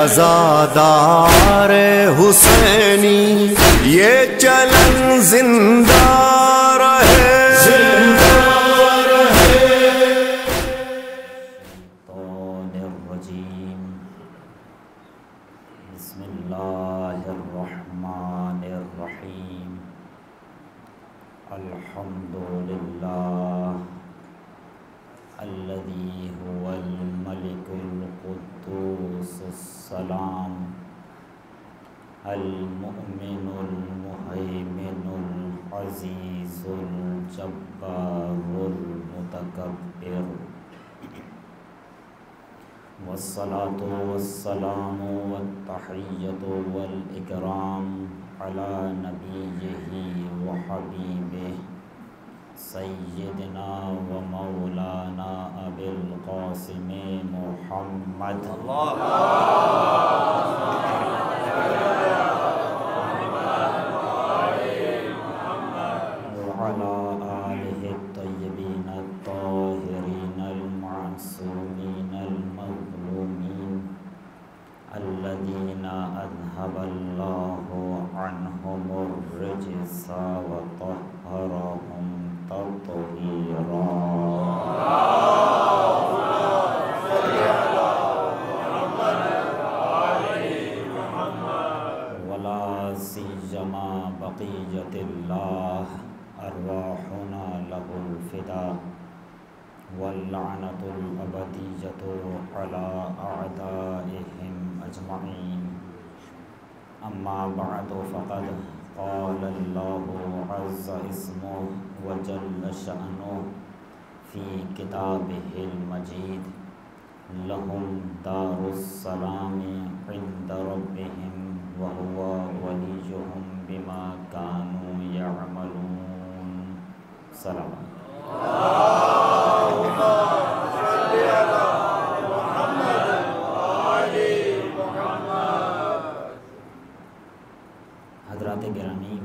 अज़ादार हुसैनी ये चलन जिंदा रहे, जिंदा रहे। बिस्मिल्लाहिर्रहमानिर्रहीम। अल्हम्दुलिल्लाह अल्लज़ी हुवल मलिकुल कुद्दूसुस्सलाम अल मुअमिनुल मुहैमिनुल अज़ीज़ुल जब्बारुल मुतकब्बिर। वस्सलातु वस्सलामु वत्तहिय्यतु वल इकराम अला नबिय्यिही व हबीबिही सय्यिदना व मौलाना अबिल क़ासिम मुहम्मद व अला आलिहि तय्यबीन ताहिरीन अल-मासूमीन अल-मज़लूमीन अल्लज़ीना अज़हबल्लाहु अन्हुमुर रिज्सा व तह्हरहुम तत्हीरा। वला सिय्यमा बक़िय्यतिल्लाह अर्वाहुना लहुल फ़िदा वल्लअनतुल अबदिय्यतु अला अअदाइहिम अजमईन। अम्मा बअदु फ़क़द क़ालल्लाहु अज़्ज़ा इस्मुहु व जल्ल शअनुहु फ़ी किताबिहिल मजीद लहुम दारुस्सलामी इंद रब्बिहिम व हुवा वलियुहुम बिमा कानू यअमलून। सलाम। हज़रात गिरामी,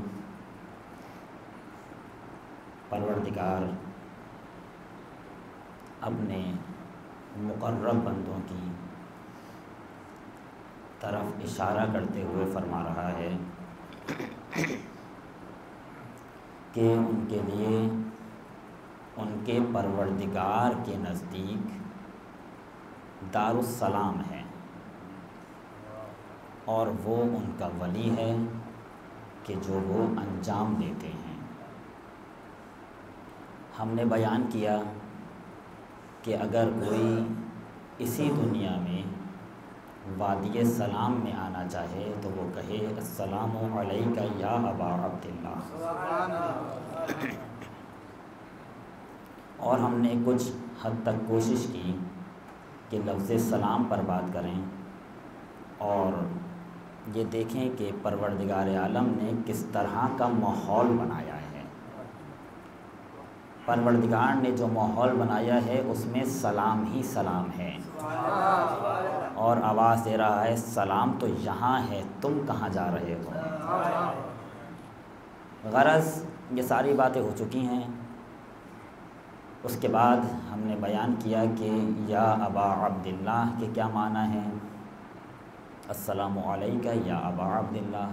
परवरदिगार अपने मुक़र्रब बंदों की तरफ इशारा करते हुए फरमा रहा है कि उनके लिए उनके परवरदिगार के नज़दीक दारुस्सलाम है और वो उनका वली है कि जो वो अंजाम देते हैं। हमने बयान किया कि अगर कोई इसी दुनिया में वादिय सलाम में आना चाहे तो वो कहे अस्सलामु अलैका या अबा अब्दिल्लाह। और हमने कुछ हद तक कोशिश की कि लफ्ज़ सलाम पर बात करें और ये देखें कि परवरदिगार आलम ने किस तरह का माहौल बनाया है। परवरदिगार ने जो माहौल बनाया है उसमें सलाम ही सलाम है और आवाज़ दे रहा है सलाम तो यहाँ है, तुम कहाँ जा रहे हो। गरज़ ये सारी बातें हो चुकी हैं। उसके बाद हमने बयान किया कि या अबा अब्दिल्लाह के क्या माना है, अस्सलामु अलैका या अबा अब्दिल्लाह।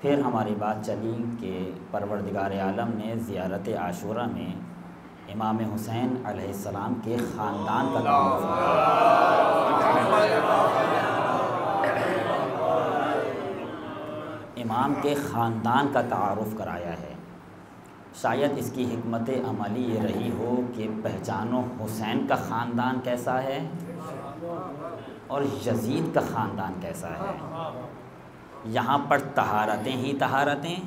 फिर हमारी बात चली कि परवरदिगार आलम ने ज़ियारत आशूरा में इमाम हुसैन अलैहिस्सलाम के ख़ानदान का तारुफ़ कराया है। शायद इसकी हिकमत अमली ये रही हो कि पहचानो हुसैन का ख़ानदान कैसा है और यज़ीद का ख़ानदान कैसा है। यहाँ पर तहारतें ही तहारतें,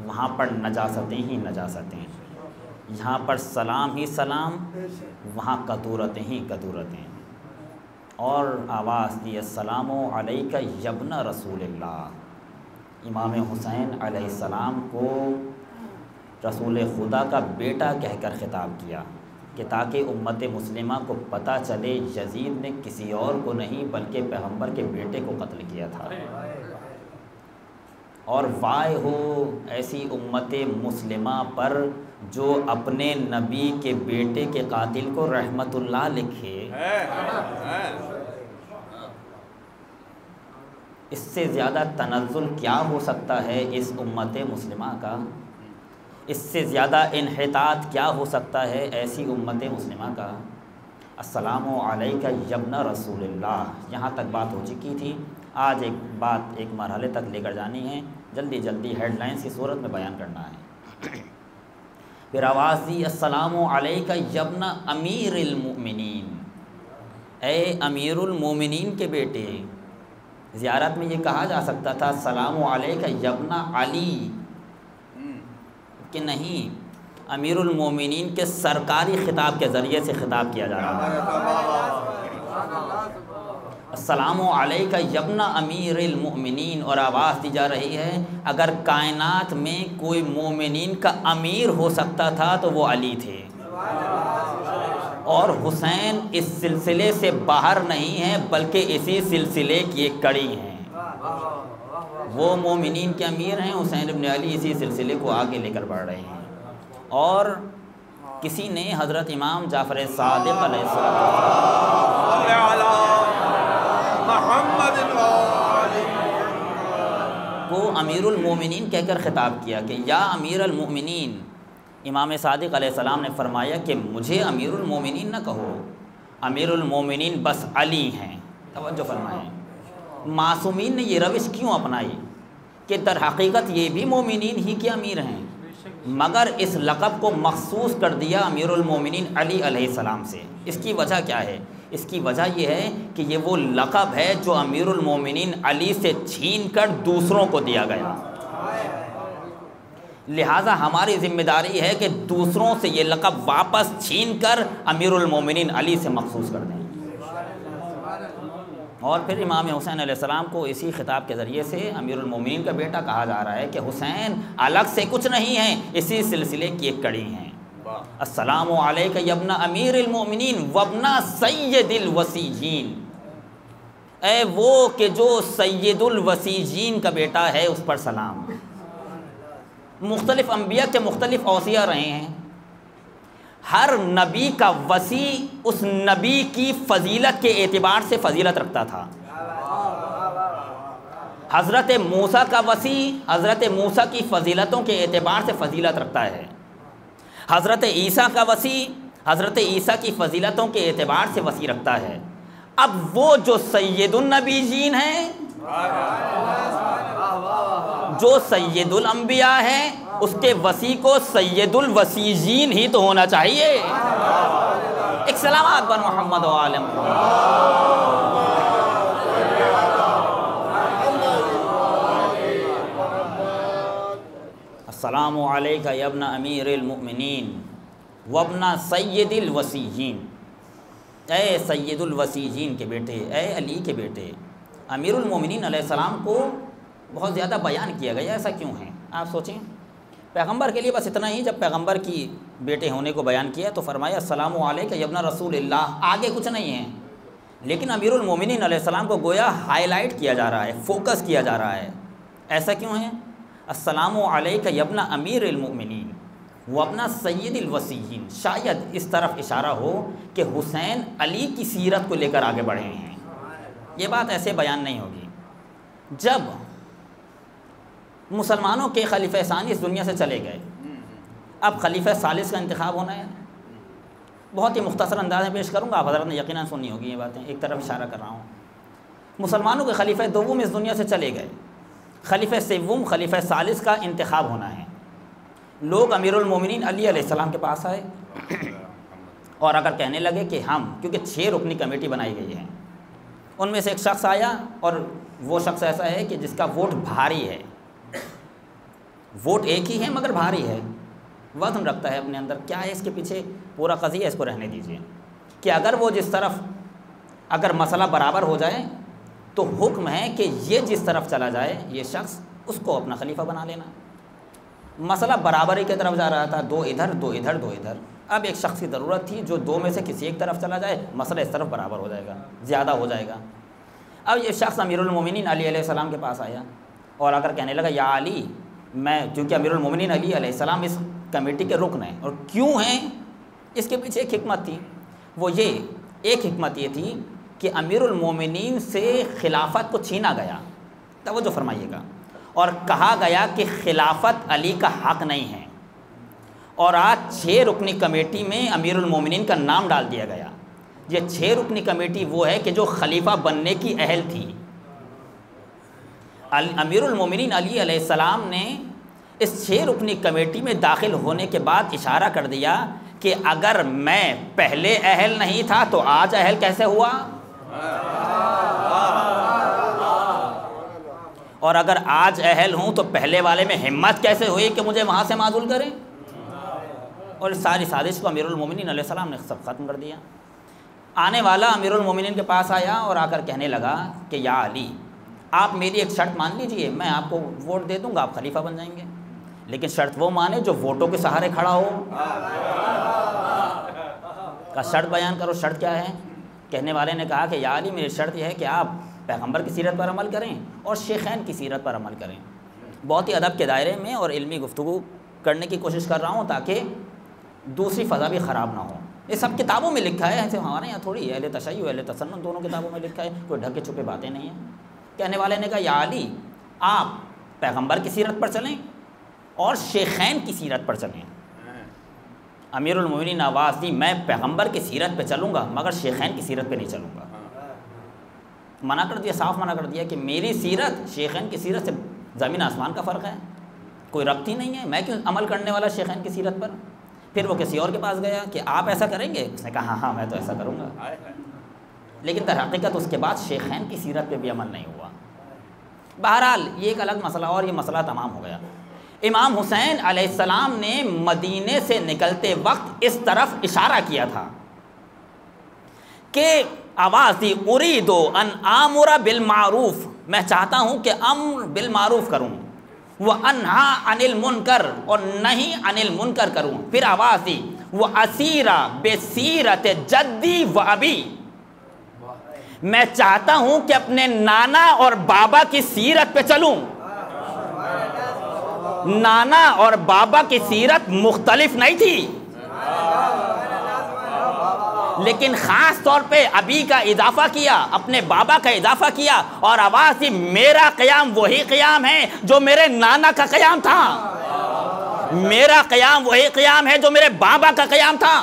वहाँ पर नजासतें ही नजासतें। यहाँ पर सलाम ही सलाम, वहाँ कतूरतें ही कतूरतें। और आवाज़ दी अस्सलामु अलैका यब्ना रसूलिल्लाह। इमाम हुसैन अलैहिस्सलाम को रसूल खुदा का बेटा कहकर ख़िताब किया कि ताकि उम्मत मुस्लिमा को पता चले यज़ीद ने किसी और को नहीं बल्कि पैगम्बर के बेटे को कत्ल किया था। और वाय हो ऐसी उम्मत मुस्लिमा पर जो अपने नबी के बेटे के कातिल को रहमतुल्लाह लिखे। इससे ज़्यादा तनज़्ज़ुल क्या हो सकता है इस उम्मत मुस्लिमा का, इससे ज़्यादा इन्हितात क्या हो सकता है ऐसी उम्मत मुस्लिमा का। अस्सलामु अलैका यब्ना रसूलुल्लाह, यहाँ तक बात हो चुकी थी। आज एक बात एक मरहले तक लेकर जानी है, जल्दी जल्दी हेडलाइंस की सूरत में बयान करना है। फिर आवाज़ दी, अस्सलामु अलैका यब्ना अमीरुल मोमिनीन, ए अमीरुल मोमिनीन के बेटे। ज़ियारत में ये कहा जा सकता था सलामु अलैका यब्ना अली, कि नहीं, अमीरुल मोमिनीन के सरकारी ख़िताब के ज़रिए से ख़िताब किया जा रहा है। अस्सलामु अलैका यब्ना अमीरुल मोमिनीन, और आवाज़ दी जा रही है अगर कायनात में कोई मोमिनीन का अमीर हो सकता था तो वो अली थे, और हुसैन इस सिलसिले से बाहर नहीं है बल्कि इसी सिलसिले की एक कड़ी हैं। वो मोमिनीन के अमीर हैं, हुसैन इब्न अली इसी सिलसिले को आगे लेकर बढ़ रहे हैं। और किसी ने हज़रत इमाम जाफ़र सादिक़ को अमीरुल मोमिनीन कहकर ख़िताब किया कि या अमीरुल मोमिनीन। इमाम सादिक़ अलैहिस्सलाम ने फरमाया कि मुझे अमीरुल मोमिनीन न कहो, अमीरुल मोमिनीन बस अली हैं। तवज्जो फरमाएं, मासूमीन ने ये रविश क्यों अपनाई कि दर हकीकत ये भी मोमिनीन ही के अमीर हैं, मगर इस लक़ब को मखसूस कर दिया अमीरुल मोमिनीन अली अलैहिस्सलाम से। इसकी वजह क्या है? इसकी वजह यह है कि ये वो लक़ब है जो अमीरुल मोमिनीन अली से छीन कर दूसरों को दिया गया। लिहाजा हमारी ज़िम्मेदारी है कि दूसरों से ये लक़ब वापस छीन कर अमीरुल मोमिनीन अली से मखसूस कर दें। और फिर इमाम हुसैन अलैहिस्सलाम को इसी ख़िताब के ज़रिए से अमीरुल मोमिनीन का बेटा कहा जा रहा है कि हुसैन अलग से कुछ नहीं है, इसी सिलसिले की एक कड़ी हैं। अस्सलामु अलैका यब्ना अमीरुल मोमिनीन वब्ना सय्यदिल वसीयीन, ए वो कि जो सय्यदुल वसीयीन का बेटा है उस पर सलाम। मुख्तलिफ़ अम्बिया के मुख्तलिफ़ औसिया रहे हैं, हर नबी का वसी उस नबी की फ़जीलत के एतबार से फ़जीलत रखता था। हज़रत मूसा का वसी हज़रत मूसा की फ़जीलतों के एतबार से फ़जीलत रखता है। हज़रत ईसा का वसी हज़रत ईसा की फ़जीलतों के एतबार से वसी रखता है। अब वो जो सैयदुन नबीजीन हैं, जो सैयदुल अंबिया है, उसके वसी को सैयदुल वसीजीन ही तो होना चाहिए। एक सलावत बन मोहम्मद व आले मोहम्मद। अस्सलामु अलैका यब्ना अमीरुल मोमिनीन वब्ना सय्यदिल वसीयीन, ए सय्यदुल वसीयीन के बेटे, ए अली के बेटे। अमीरुल मोमिनीन अलैहिस्सलाम को बहुत ज़्यादा बयान किया गया, ऐसा क्यों है? आप सोचें, पैगंबर के लिए बस इतना ही, जब पैगंबर की बेटे होने को बयान किया तो फरमाया अस्सलामु अलैका यब्ना रसूलिल्लाह, आगे कुछ नहीं है। लेकिन अमीरुल मोमिनीन अलैहिस्सलाम को गोया हाईलाइट किया जा रहा है, फोकस किया जा रहा है। ऐसा क्यों है? अस्सलामु अलैका यब्ना अमीरुल मोमिनीन वब्ना सय्यदिल वसीयीन, शायद इस तरफ इशारा हो कि हुसैन अली की सीरत को लेकर आगे बढ़े हैं। ये बात ऐसे बयान नहीं होगी। जब मुसलमानों के खलीफा सानी इस दुनिया से चले गए, अब खलीफा सालिस का इंतखाब होना है। बहुत ही मुख्तसर अंदाज में पेश करूँगा, आप हज़रत ने यकीनन सुनी होगी ये बातें, एक तरफ इशारा कर रहा हूँ। मुसलमानों के खलीफा दोवम इस दुनिया से चले गए, खलीफा सेवम खलीफा सालिस का इंतखाब होना है। लोग अमीरुल मोमिनीन अली अलैहिस्सलाम के पास आए और अगर कहने लगे कि हम, क्योंकि 6 रुकनी कमेटी बनाई गई है, उनमें से एक शख्स आया और वो शख्स ऐसा है कि जिसका वोट भारी है, वोट एक ही है मगर भारी है, वज़न रखता है अपने अंदर। क्या है इसके पीछे पूरा क़ज़िया, इसको रहने दीजिए कि अगर वो जिस तरफ, अगर मसला बराबर हो जाए तो हुक्म है कि ये जिस तरफ चला जाए ये शख्स, उसको अपना खलीफा बना लेना। मसला बराबरी की तरफ जा रहा था, 2 इधर 2 इधर 2 इधर। अब एक शख्स की ज़रूरत थी जो 2 में से किसी एक तरफ चला जाए, मसला इस तरफ बराबर हो जाएगा, ज़्यादा हो जाएगा। अब ये शख्स अमीरुल मोमिनीन अली अलैहिस्सलाम के पास आया और अगर कहने लगा या अली, मैं, क्योंकि अमीरुल मोमिनीन अली अलैहिस्सलाम इस कमेटी के रुकन हैं, और क्यों हैं इसके पीछे एक हिकमत थी। वो ये, एक हिकमत ये थी कि अमीरुल मोमिनीन से खिलाफत को छीना गया, तवज्जो फरमाइएगा। और कहा गया कि खिलाफत अली का हक़ नहीं है, और आज 6 रुकनी कमेटी में अमीरुल मोमिनीन का नाम डाल दिया गया। ये 6 रुकनी कमेटी वो है कि जो खलीफा बनने की अहल थी। अमीरुल मोमिनीन अली अलैहिस्सलाम ने इस 6 रुकनी कमेटी में दाखिल होने के बाद इशारा कर दिया कि अगर मैं पहले अहल नहीं था तो आज अहल कैसे हुआ, और अगर आज अहल हूँ तो पहले वाले में हिम्मत कैसे हुई कि मुझे वहाँ से माजूल करें। और सारी साजिश को अमीरुल मोमिनीन अलैहिस्सलाम ने सब ख़त्म कर दिया। आने वाला अमीरुल मोमिनीन के पास आया और आकर कहने लगा कि या अली, आप मेरी एक शर्त मान लीजिए, मैं आपको वोट दे दूंगा, आप खलीफा बन जाएंगे, लेकिन शर्त वो माने जो वोटों के सहारे खड़ा हो। का शर्त बयान करो, शर्त क्या है। कहने वाले ने कहा कि या अली, मेरी शर्त यह है कि आप पैगंबर की सीरत पर अमल करें और शेखैन की सीरत पर अमल करें। बहुत ही अदब के दायरे में और इल्मी गुफ्तगू करने की कोशिश कर रहा हूँ ताकि दूसरी फ़ज़ा भी ख़राब ना हो। ये सब किताबों में लिखा है, ऐसे हमारे यहाँ थोड़ी अहले तशय्युअ अहले तसन्नुन दोनों किताबों में लिखा है, कोई ढके छुपे बातें नहीं हैं। कहने वाले ने कहा या अली, आप पैगंबर की सीरत पर चलें और शेखैन की सीरत पर चलें। अमीरुल मोमिनीन आवाज़ दी, मैं पैगंबर की सीरत पे चलूँगा मगर शेखैन की सीरत पे नहीं चलूँगा। मना कर दिया, साफ मना कर दिया कि मेरी सीरत शेखैन की सीरत से ज़मीन आसमान का फ़र्क है, कोई रब्त ही नहीं है, मैं क्यों अमल करने वाला शेखैन की सीरत पर। फिर वो किसी और के पास गया कि आप ऐसा करेंगे, उसने कहा हाँ मैं तो ऐसा करूँगा, लेकिन दर हकीकत उसके बाद शेखैन की सीरत पे भी अमल नहीं हुआ। बहरहाल ये एक अलग मसला और ये मसला तमाम हो गया। इमाम हुसैन अलैहिस्सलाम ने मदीने से निकलते वक्त इस तरफ इशारा किया था कि आवाज़ दी, उरीदो अन आमुरा बिल मारूफ, मैं चाहता हूँ कि अम्र बिल मारूफ करूँ, वह अन्हा अनिल मुनकर, और नहीं अनिल मुनकर करूँ। फिर आवाज़ दी, वह असीरा बेसीरत जद्दी व अबी, मैं चाहता हूँ कि अपने नाना और बाबा की सीरत पे चलूँ। नाना और बाबा की सीरत मुख्तलिफ नहीं थी, लेकिन ख़ास तौर पे अबी का इजाफा किया, अपने बाबा का इजाफा किया, और आवाज़ दी, मेरा क़याम वही क़याम है जो मेरे नाना का क़याम था, मेरा क़याम वही क़याम है जो मेरे बाबा का क़याम था।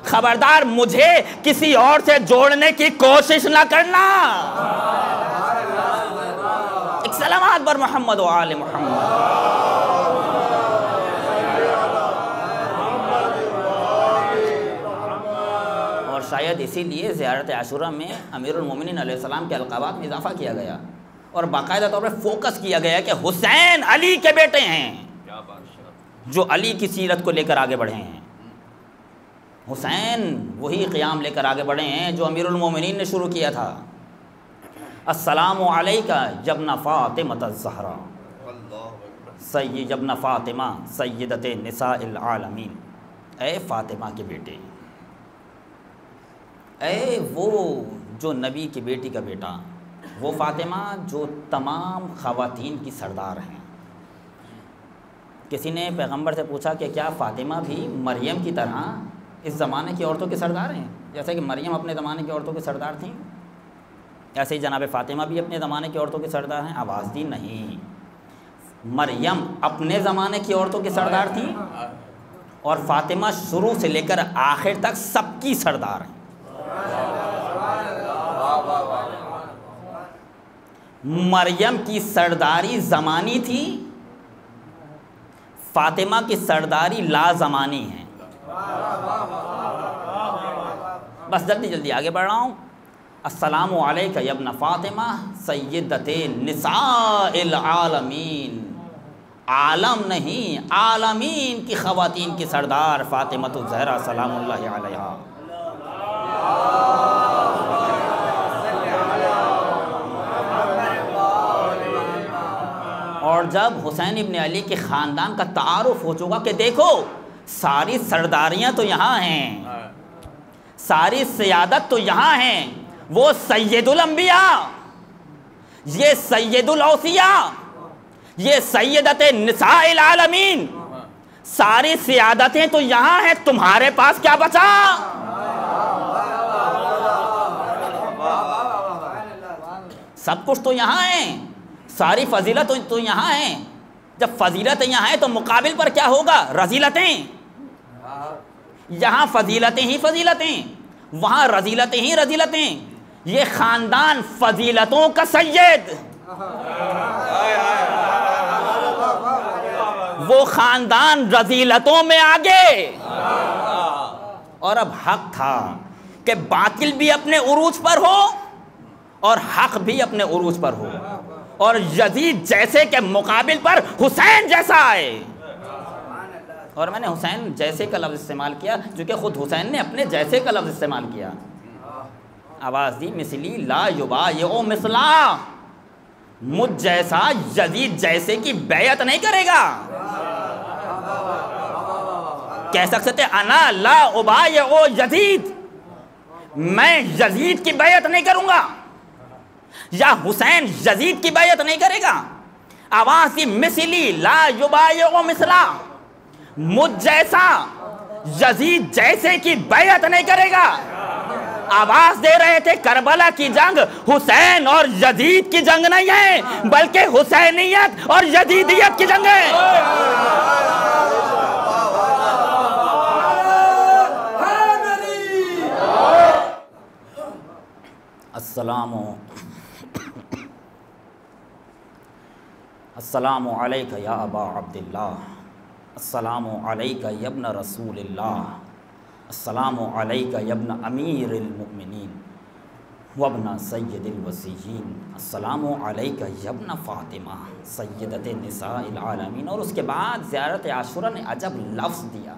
खबरदार मुझे किसी और से जोड़ने की कोशिश ना करना। एक सलावत बर मोहम्मद व आले मोहम्मद। और शायद इसीलिए ज़ियारत आशूरा में अमीरुल मोमिनीन अलैहिस्सलाम के अलक़ाबात में इजाफ़ा किया गया और बाकायदा तौर पर फोकस किया गया कि हुसैन अली के बेटे हैं जो अली की सीरत को लेकर आगे बढ़े हैं। हुसैन वही क़याम लेकर आगे बढ़े हैं जो अमीरुल मोमिनीन ने शुरू किया था। अस्सलामु अलैका जब्ना फ़ातिमत ज़हरा जब्ना फ़ातिमा सय्यदते निसाइल आलमीन, ए फ़ातिमा के बेटे, ए वो जो नबी की बेटी का बेटा, वो फ़ातिमा जो तमाम ख़वातीन की सरदार हैं। किसी ने पैगंबर से पूछा कि क्या फ़ातिमा भी मरियम की तरह इस ज़माने की औरतों के सरदार हैं, जैसे कि मरियम अपने ज़माने की औरतों की सरदार थीं, ऐसे ही जनाब फ़ातिमा भी अपने ज़माने की औरतों की सरदार हैं। आवाज़ दी, नहीं, मरियम अपने ज़माने की औरतों की सरदार थी और फ़ातिमा शुरू से लेकर आखिर तक सबकी सरदार हैं। मरियम की सरदारी ज़मानी थी, फ़ातिमा की सरदारी लाज़मानी है। बस जल्दी जल्दी आगे बढ़ रहा हूँ। अस्सलामु अलैका यब्ना फ़ातिमा सय्यदते निसाइल आलमीन, आलम नहीं आलमीन की ख़वातीन की सरदार फ़ातिमतुज़ ज़हरा सलामुल्लाहि अलैहा। और जब हुसैन इब्न अली के ख़ानदान का तारुफ हो चुका कि देखो सारी सरदारियाँ तो यहाँ हैं, सारी सियादत तो यहाँ हैं, वो सैयदुल अंबिया, ये सैयदुल औसिया, ये सैयदते निसाइल आलमीन, सारी सियादतें तो यहाँ हैं, तुम्हारे पास क्या बचा? सब कुछ तो यहाँ है, सारी फजीलत तो यहाँ है। जब फजीलत यहाँ है तो मुकाबिल पर क्या होगा? रजीलतें। यहाँ फजीलतें ही फजीलतें, वहाँ रजीलतें ही रजीलतें। ये ख़ानदान फजीलतों का सैयद, वो ख़ानदान रजीलतों में आगे। और अब हक था कि बातिल भी अपने उरूज पर हो और हक भी अपने उरूज पर हो, और यजीद जैसे के मुकाबिल पर हुसैन जैसा आए। और मैंने हुसैन जैसे का लफ्ज़ इस्तेमाल किया क्योंकि ख़ुद हुसैन ने अपने जैसे का लफ्ज़ इस्तेमाल किया। आवाज़ दी मिसली ला युबा ये ओ मिसला, मुझ जैसा यजीद जैसे की बैयत नहीं करेगा। कह सकते थे अना ला उबा ये ओ यजीद, मैं यजीद की बैयत नहीं करूँगा, या हुसैन यजीद की बैयत नहीं करेगा। आवाज़ दी मिसली ला युबा ये ओ मिसला, मुझ जैसा यजीद जैसे की बैयत नहीं करेगा। आवाज दे रहे थे करबला की जंग हुसैन और यजीद की जंग नहीं है, बल्कि हुसैनियत और यजीदियत की जंग है। अस्सलामु अलैका या अबा अब्दुल्लाह, अस्सलामु अलैका यब्न रसूलिल्लाह, अस्सलामु अलैका यब्न अमीरिल मुमिनीन वब्न सय्यदिल वसीयीन, अस्सलामु अलैका यब्न फ़ातिमा सय्यदते निसाइल आलमीन। और उसके बाद ज़ियारत आशुरा ने अजब लफ्ज़ दिया।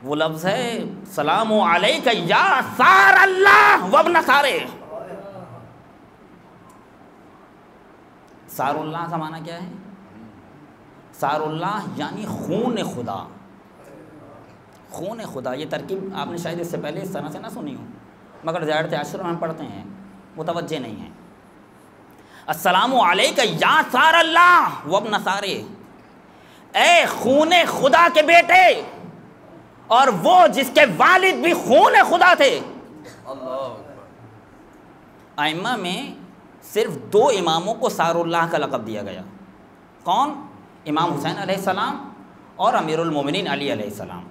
वो लफ्ज़ है सलामु अलैका या सारल्लाह वब्न सारे। सारुल्लाह का माना क्या है? सारुल्लाह यानी खून खुदा। खून खुदा, ये तरकीब आपने शायद इससे पहले इस तरह से ना सुनी हो, मगर ज़ियारत आशुरा में हम पढ़ते हैं, मुतवज्जे नहीं है। अस्सलामु अलैका या सारल्लाह वब्न सारे, ए खून खुदा के बेटे, और वो जिसके वालिद भी खून खुदा थे। आइम्मा में सिर्फ 2 इमामों को सारुल्लाह का लक़ब दिया गया। कौन? इमाम हुसैन अलैहिस्सलाम और अमीरुल मोमिनीन अली अलैहिस्सलाम।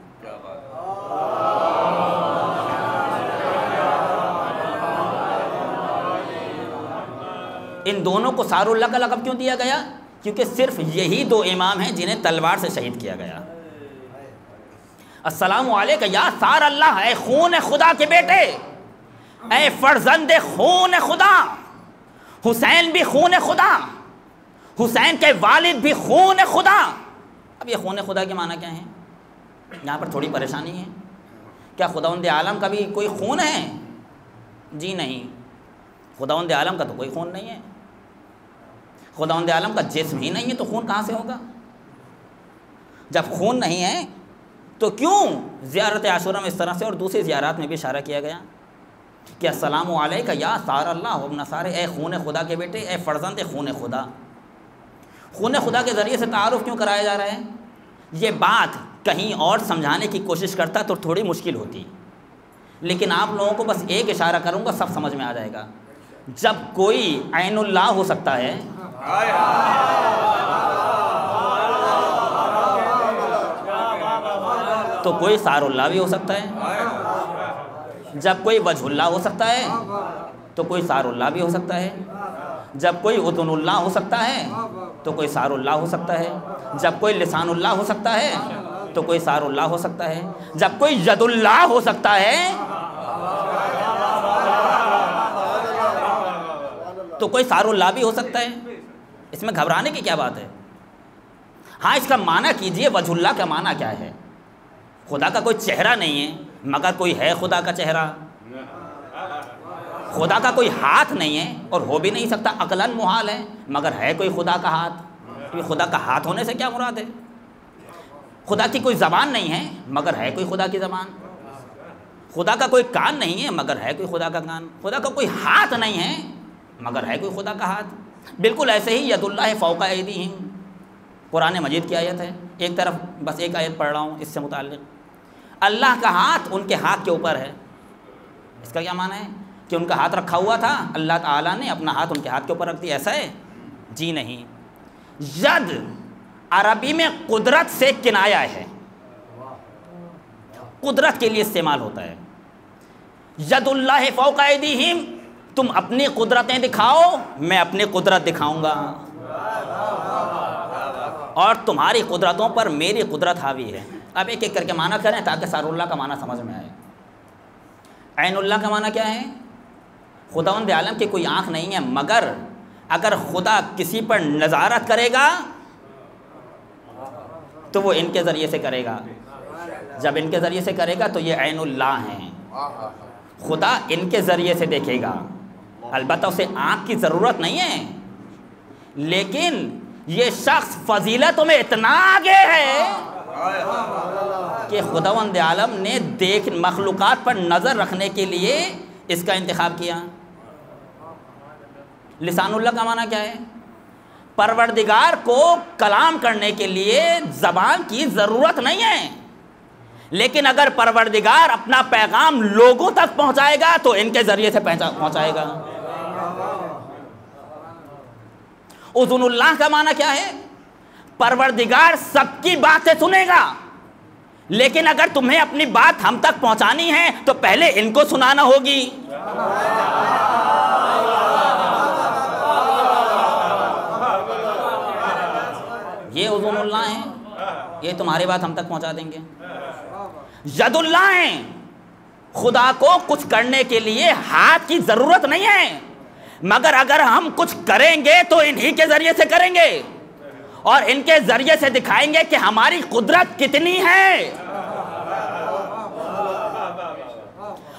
इन दोनों को सारुल्लाह का लक़ब क्यों दिया गया? क्योंकि सिर्फ यही 2 इमाम हैं जिन्हें तलवार से शहीद किया गया। अस्सलामु अलैका या सारल्लाह, ए खून खुदा के बेटे, ए फर्जंद खून खुदा। हुसैन भी खून खुदा, हुसैन के वालिद भी खून खुदा। अब ये खून खुदा के माना क्या है? यहाँ पर थोड़ी परेशानी है। क्या खुदावंद आलम का भी कोई खून है? जी नहीं, खुदावंद आलम का तो कोई खून नहीं है। खुदावंद आलम का जिस्म ही नहीं है तो खून कहाँ से होगा? जब खून नहीं है तो क्यों ज़ियारत आशुरा में इस तरह से और दूसरी ज़ियारत में भी इशारा किया गया कि अस्सलामु अलैका या सारल्लाह वब्न सारे, ए खून खुदा के बेटे, ए फर्जंद खून खुदा। खून खुदा के ज़रिए से तारुफ़ क्यों कराया जा रहा है? ये बात कहीं और समझाने की कोशिश करता तो थोड़ी मुश्किल होती, लेकिन आप लोगों को बस एक इशारा करूँगा, सब समझ में आ जाएगा। जब कोई ऐनुल्लाह हो सकता है, तो कोई सारुल्लाह भी हो सकता है। जब कोई वजहुल्लाह हो सकता है तो कोई सारुल्लाह भी हो सकता है। जब कोई उदुनुल्लाह हो सकता है तो कोई सारुल्लाह हो सकता है। जब कोई लिसानुल्लाह हो सकता है तो कोई सारुल्लाह हो सकता है। जब कोई यदुल्लाह हो सकता है तो कोई सारुल्लाह भी हो सकता है। इसमें घबराने की क्या बात है? हाँ, इसका माना कीजिए, वजहुल्लाह का माना क्या है? खुदा का कोई चेहरा नहीं है मगर कोई है खुदा का चेहरा। खुदा का कोई हाथ नहीं है और हो भी नहीं सकता, अकलन मुहाल है, मगर है कोई खुदा का हाथ। तो खुदा का हाथ होने से क्या मुराद है? खुदा की कोई ज़बान नहीं है मगर है कोई खुदा की ज़बान। खुदा का कोई कान नहीं है मगर है कोई खुदा का कान। खुदा का कोई हाथ नहीं है मगर है कोई खुदा का हाथ। बिल्कुल ऐसे ही यदुल्लाह फौका ऐदीहिम, कुरान मजीद की आयत है। एक तरफ बस एक आयत पढ़ रहा हूँ इससे मुताल्लिक़, अल्लाह का हाथ उनके हाथ के ऊपर है। इसका क्या माना है? कि उनका हाथ रखा हुआ था, अल्लाह ताला ने अपना हाथ उनके हाथ के ऊपर रख दिया, ऐसा है? जी नहीं, यद अरबी में कुदरत से किनाया है, कुदरत के लिए इस्तेमाल होता है। यदुल्लाहि फौका ऐदीहिम, तुम अपनी कुदरतें दिखाओ, मैं अपनी कुदरत दिखाऊंगा, और तुम्हारी कुदरतों पर मेरी कुदरत हावी है। अब एक एक करके माना करें ताकि सारुल्लाह का माना समझ में आए। ऐनुल्लाह का माना क्या है? खुदावंद आलम की कोई आँख नहीं है, मगर अगर खुदा किसी पर नज़ारत करेगा तो वो इनके ज़रिए से करेगा। जब इनके ज़रिए से करेगा तो ये ऐनुल्लाह हैं, खुदा इनके ज़रिए से देखेगा। अलबत्ता उसे आँख की ज़रूरत नहीं है, लेकिन ये शख्स फजीलतों में इतना आगे है कि खुदावंद आलम ने मखलूक़ात पर नज़र रखने के लिए इसका इंतखाब किया। लिसानुल्लाह का माना क्या है? परवरदिगार को कलाम करने के लिए ज़बान की ज़रूरत नहीं है, लेकिन अगर परवरदिगार अपना पैगाम लोगों तक पहुंचाएगा तो इनके ज़रिए से पहुंचाएगा। उज़ुनुल्लाह का माना क्या है? परवरदिगार सबकी बातें सुनेगा, लेकिन अगर तुम्हें अपनी बात हम तक पहुंचानी है तो पहले इनको सुनाना होगी। ये उज़ुनुल्लाह हैं, ये तुम्हारी बात हम तक पहुंचा देंगे। यदुल्लाह हैं, खुदा को कुछ करने के लिए हाथ की ज़रूरत नहीं है, मगर अगर हम कुछ करेंगे तो इन्हीं के ज़रिए से करेंगे, और इनके ज़रिए से दिखाएंगे कि हमारी कुदरत कितनी है।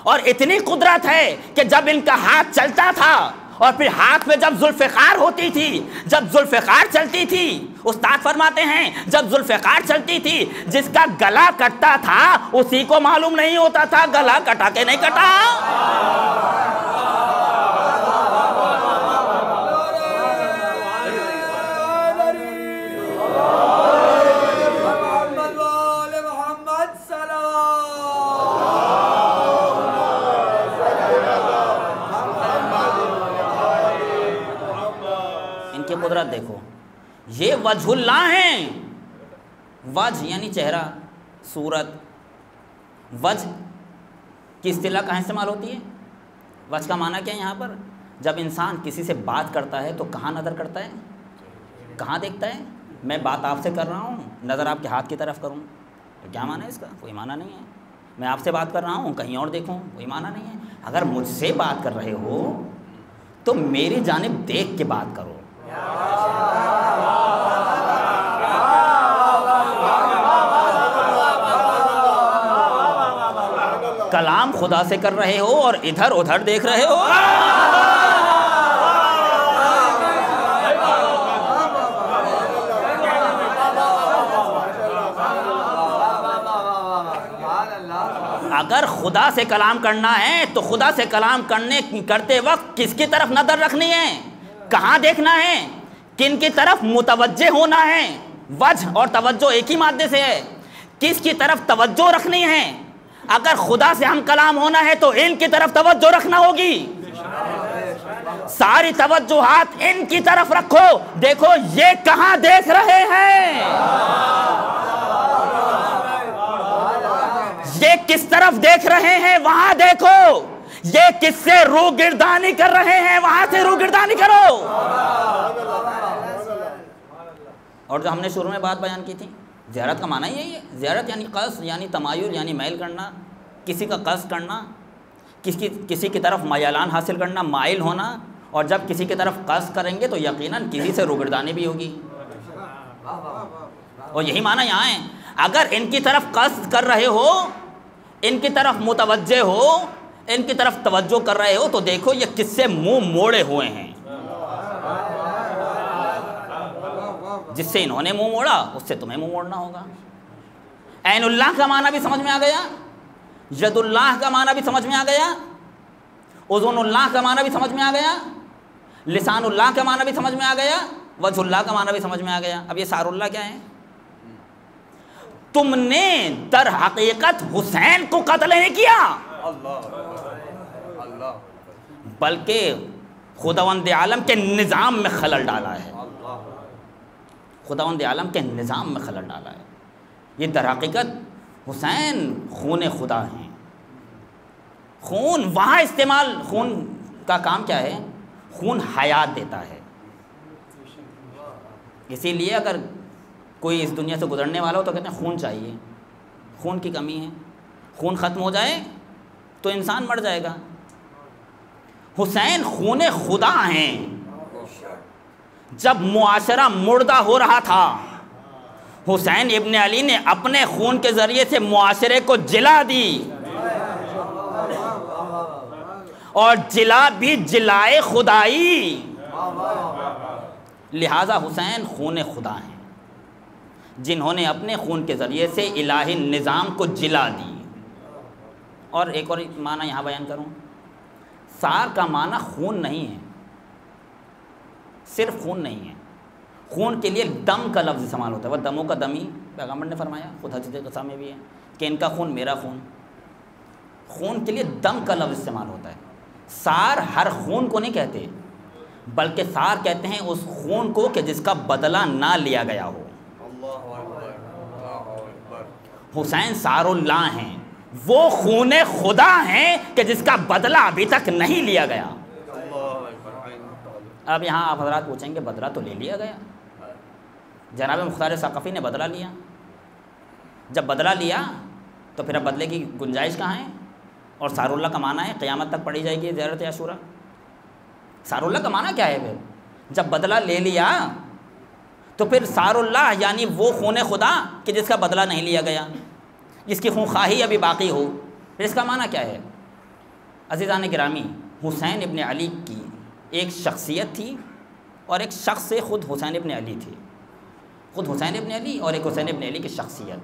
और इतनी कुदरत है कि जब इनका हाथ चलता था और फिर हाथ में जब जुल्फ़िकार होती थी, जब जुल्फ़िकार चलती थी, उस्ताद फरमाते हैं जब जुल्फ़िकार चलती थी, जिसका गला कटता था उसी को मालूम नहीं होता था गला कटा के नहीं कटा। कुदरत देखो, ये वजहुल्लाह हैं। वज यानी चेहरा, सूरत। वज की इस्तिलाह कहाँ इस्तेमाल होती है? वज का माना क्या है यहाँ पर? जब इंसान किसी से बात करता है तो कहाँ नज़र करता है, कहाँ देखता है? मैं बात आपसे कर रहा हूँ, नज़र आपके हाथ की तरफ करूँ तो क्या माना है इसका? कोई माना नहीं है। मैं आपसे बात कर रहा हूँ, कहीं और देखूँ, कोई माना नहीं है। अगर मुझसे बात कर रहे हो तो मेरी जानिब देख के बात करो। कलाम खुदा से कर रहे हो और इधर उधर देख रहे हो। अगर खुदा से कलाम करना है तो खुदा से कलाम करते वक्त किसकी तरफ नज़र रखनी है, कहाँ देखना है, किन की तरफ मुतवज्जे होना है। वजह और तवज्जो एक ही मादे से है। किसकी तरफ तवज्जो रखनी है? अगर खुदा से हम कलाम होना है तो इनकी तरफ तवज्जो रखना होगी। सारी तवज्जो हाथ इनकी तरफ रखो, देखो ये कहाँ देख रहे हैं, ये किस तरफ देख रहे हैं, वहां देखो। ये किससे रूगिरदानी कर रहे हैं, वहां से रूगिरदानी करो। और जो हमने शुरू में बात बयान की थी, ज़ियारत का माना ही यही है। ज़ियारत यानी क़स्द, यानी तमायुल, यानी मैल करना, किसी का क़स्द करना, किसी की तरफ मयालान हासिल करना, माइल होना। और जब किसी की तरफ क़स्द करेंगे तो यकीनन किसी से रूगिरदानी भी होगी। और यही माना यहाँ है। अगर इनकी तरफ क़स्द कर रहे हो, इनकी तरफ मुतवज्जे हो, इनकी तरफ तवज्जो कर रहे हो, तो देखो ये किससे मुंह मोड़े हुए हैं। जिससे इन्होंने मुंह मोड़ा उससे तुम्हें मुंह मोड़ना होगा। ऐनुल्लाह का माना भी समझ में आ गया, यदुल्लाह का माना भी समझ में आ गया, उज़ुनुल्लाह का माना भी समझ में आ गया, लिसानुल्लाह का माना भी समझ में आ गया, वजहुल्लाह का माना भी समझ में आ गया। अब ये सारुल्लाह क्या है? तुमने दर हकीकत हुसैन को कत्ल नहीं किया, बल्कि खुदावंद आलम के निज़ाम में खलल डाला है, खुदावंद आलम के निज़ाम में खलल डाला है। ये दरहकीकत हुसैन खून खुदा हैं। खून वहाँ इस्तेमाल, खून का काम क्या है? खून हयात देता है। इसीलिए अगर कोई इस दुनिया से गुजरने वाला हो तो कहते हैं खून चाहिए, खून की कमी है, खून ख़त्म हो जाए तो इंसान मर जाएगा। हुसैन खून खुदा हैं। जब मुआशरा मुर्दा हो रहा था, हुसैन इब्न अली ने अपने खून के ज़रिए से मुआशरे को जिला दी, और जिला भी जिलाए खुदाई। लिहाजा हुसैन खून खुदा हैं, जिन्होंने अपने खून के ज़रिए से इलाही निज़ाम को जिला दी। और एक और माना यहाँ बयान करूँ, सार का माना खून नहीं है, सिर्फ खून नहीं है। खून के लिए दम का लफ्ज़ इस्तेमाल होता है। वह दमों का दमी, पैगम्बर ने फरमाया, खुद हदीस क़सा में भी है कि इनका खून मेरा खून। खून के लिए दम का लफ्ज़ इस्तेमाल होता है। सार हर खून को नहीं कहते, बल्कि सार कहते हैं उस खून को कि जिसका बदला ना लिया गया हो। हुसैन सारुल्लाह हैं, वो खून खुदा हैं कि जिसका बदला अभी तक नहीं लिया गया। अब यहाँ आप हज़रात पूछेंगे बदला तो ले लिया गया, जनाब मुख्तार सक़फ़ी ने बदला लिया। जब बदला लिया तो फिर अब बदले की गुंजाइश कहाँ है? और सारुल्लाह का माना है क़यामत तक पढ़ी जाएगी ज़ियारत आशूरा। सारुल्लाह का माना क्या है? फिर जब बदला ले लिया तो फिर सारुल्लाह यानी वो खून खुदा कि जिसका बदला नहीं लिया गया, जिसकी खूनख्वाही अभी बाकी हो, फिर इसका माना क्या है? अज़ीज़ान गिरामी, हुसैन इब्न अली की एक शख्सियत थी और एक शख्स से ख़ुद हुसैन इब्न अली थे। ख़ुद हुसैन इब्न अली और एक हुसैन इब्न अली की शख्सियत।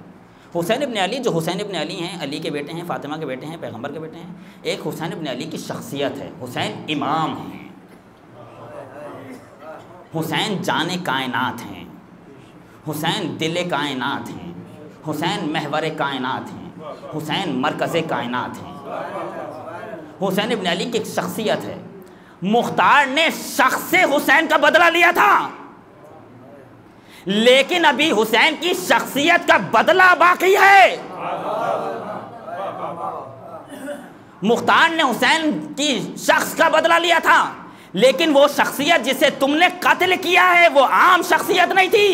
हुसैन इब्न अली जो हुसैन इब्न अली हैं, अली के बेटे हैं, फ़ातिमा के बेटे हैं, पैगंबर के बेटे हैं। एक हुसैन इब्न अली की शख्सियत है, हुसैन इमाम हैं, हुसैन जाने कायनात हैं, हुसैन दिल कायनात हैं, हुसैन महवर कायनात हैं, हुसैन मरकज़ कायनात हैं। हुसैन इब्न अली की एक शख्सियत है। मुख्तार ने शख्स से हुसैन का बदला लिया था, लेकिन अभी हुसैन की शख्सियत का बदला बाकी है। मुख्तार ने हुसैन की शख्स का बदला लिया था, लेकिन वो शख्सियत जिसे तुमने कत्ल किया है वो आम शख्सियत नहीं थी,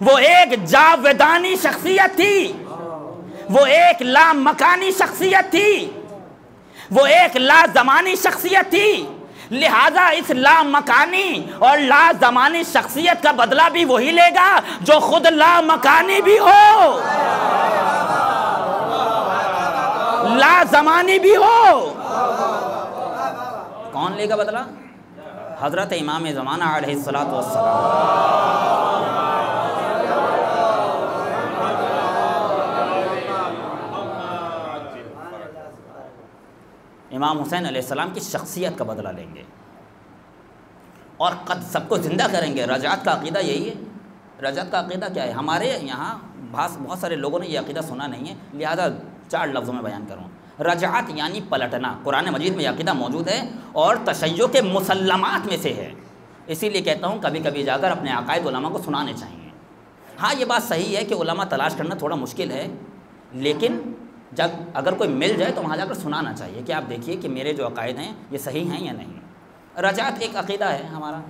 वो एक जावेदानी शख्सियत थी, वो एक लामकानी शख्सियत थी, वो एक लाज़मानी शख्सियत थी। लिहाजा इस लामकानी और लाज़मानी शख्सियत का बदला भी वही लेगा जो खुद लामकानी भी हो, लाज़मानी भी हो। कौन लेगा बदला? हज़रत इमाम ज़माना अलैहिस्सलातु वस्सलाम। इमाम हुसैन अलैहिस्सलाम की शख्सियत का बदला लेंगे और कद सबको ज़िंदा करेंगे। रजात का अक़ीदा यही है। रजात का अक़ीदा क्या है? हमारे यहाँ बहुत सारे लोगों ने यह अक़ीदा सुना नहीं है, लिहाजा 4 लफ्ज़ों में बयान करूँ। रजात यानी पलटना, कुरान मजीद में यह अक़ीदा मौजूद है और तशय्यो के मुसल्लमात में से है। इसीलिए कहता हूँ कभी कभी जाकर अपने अक़ायद उलमा को सुनाने चाहिए। हाँ, ये बात सही है कि उलमा तलाश करना थोड़ा मुश्किल है, लेकिन जब अगर कोई मिल जाए तो वहाँ जाकर सुनाना चाहिए कि आप देखिए कि मेरे जो अक़ायद हैं ये सही हैं या नहीं। रजात एक अक़ीदा है हमारा।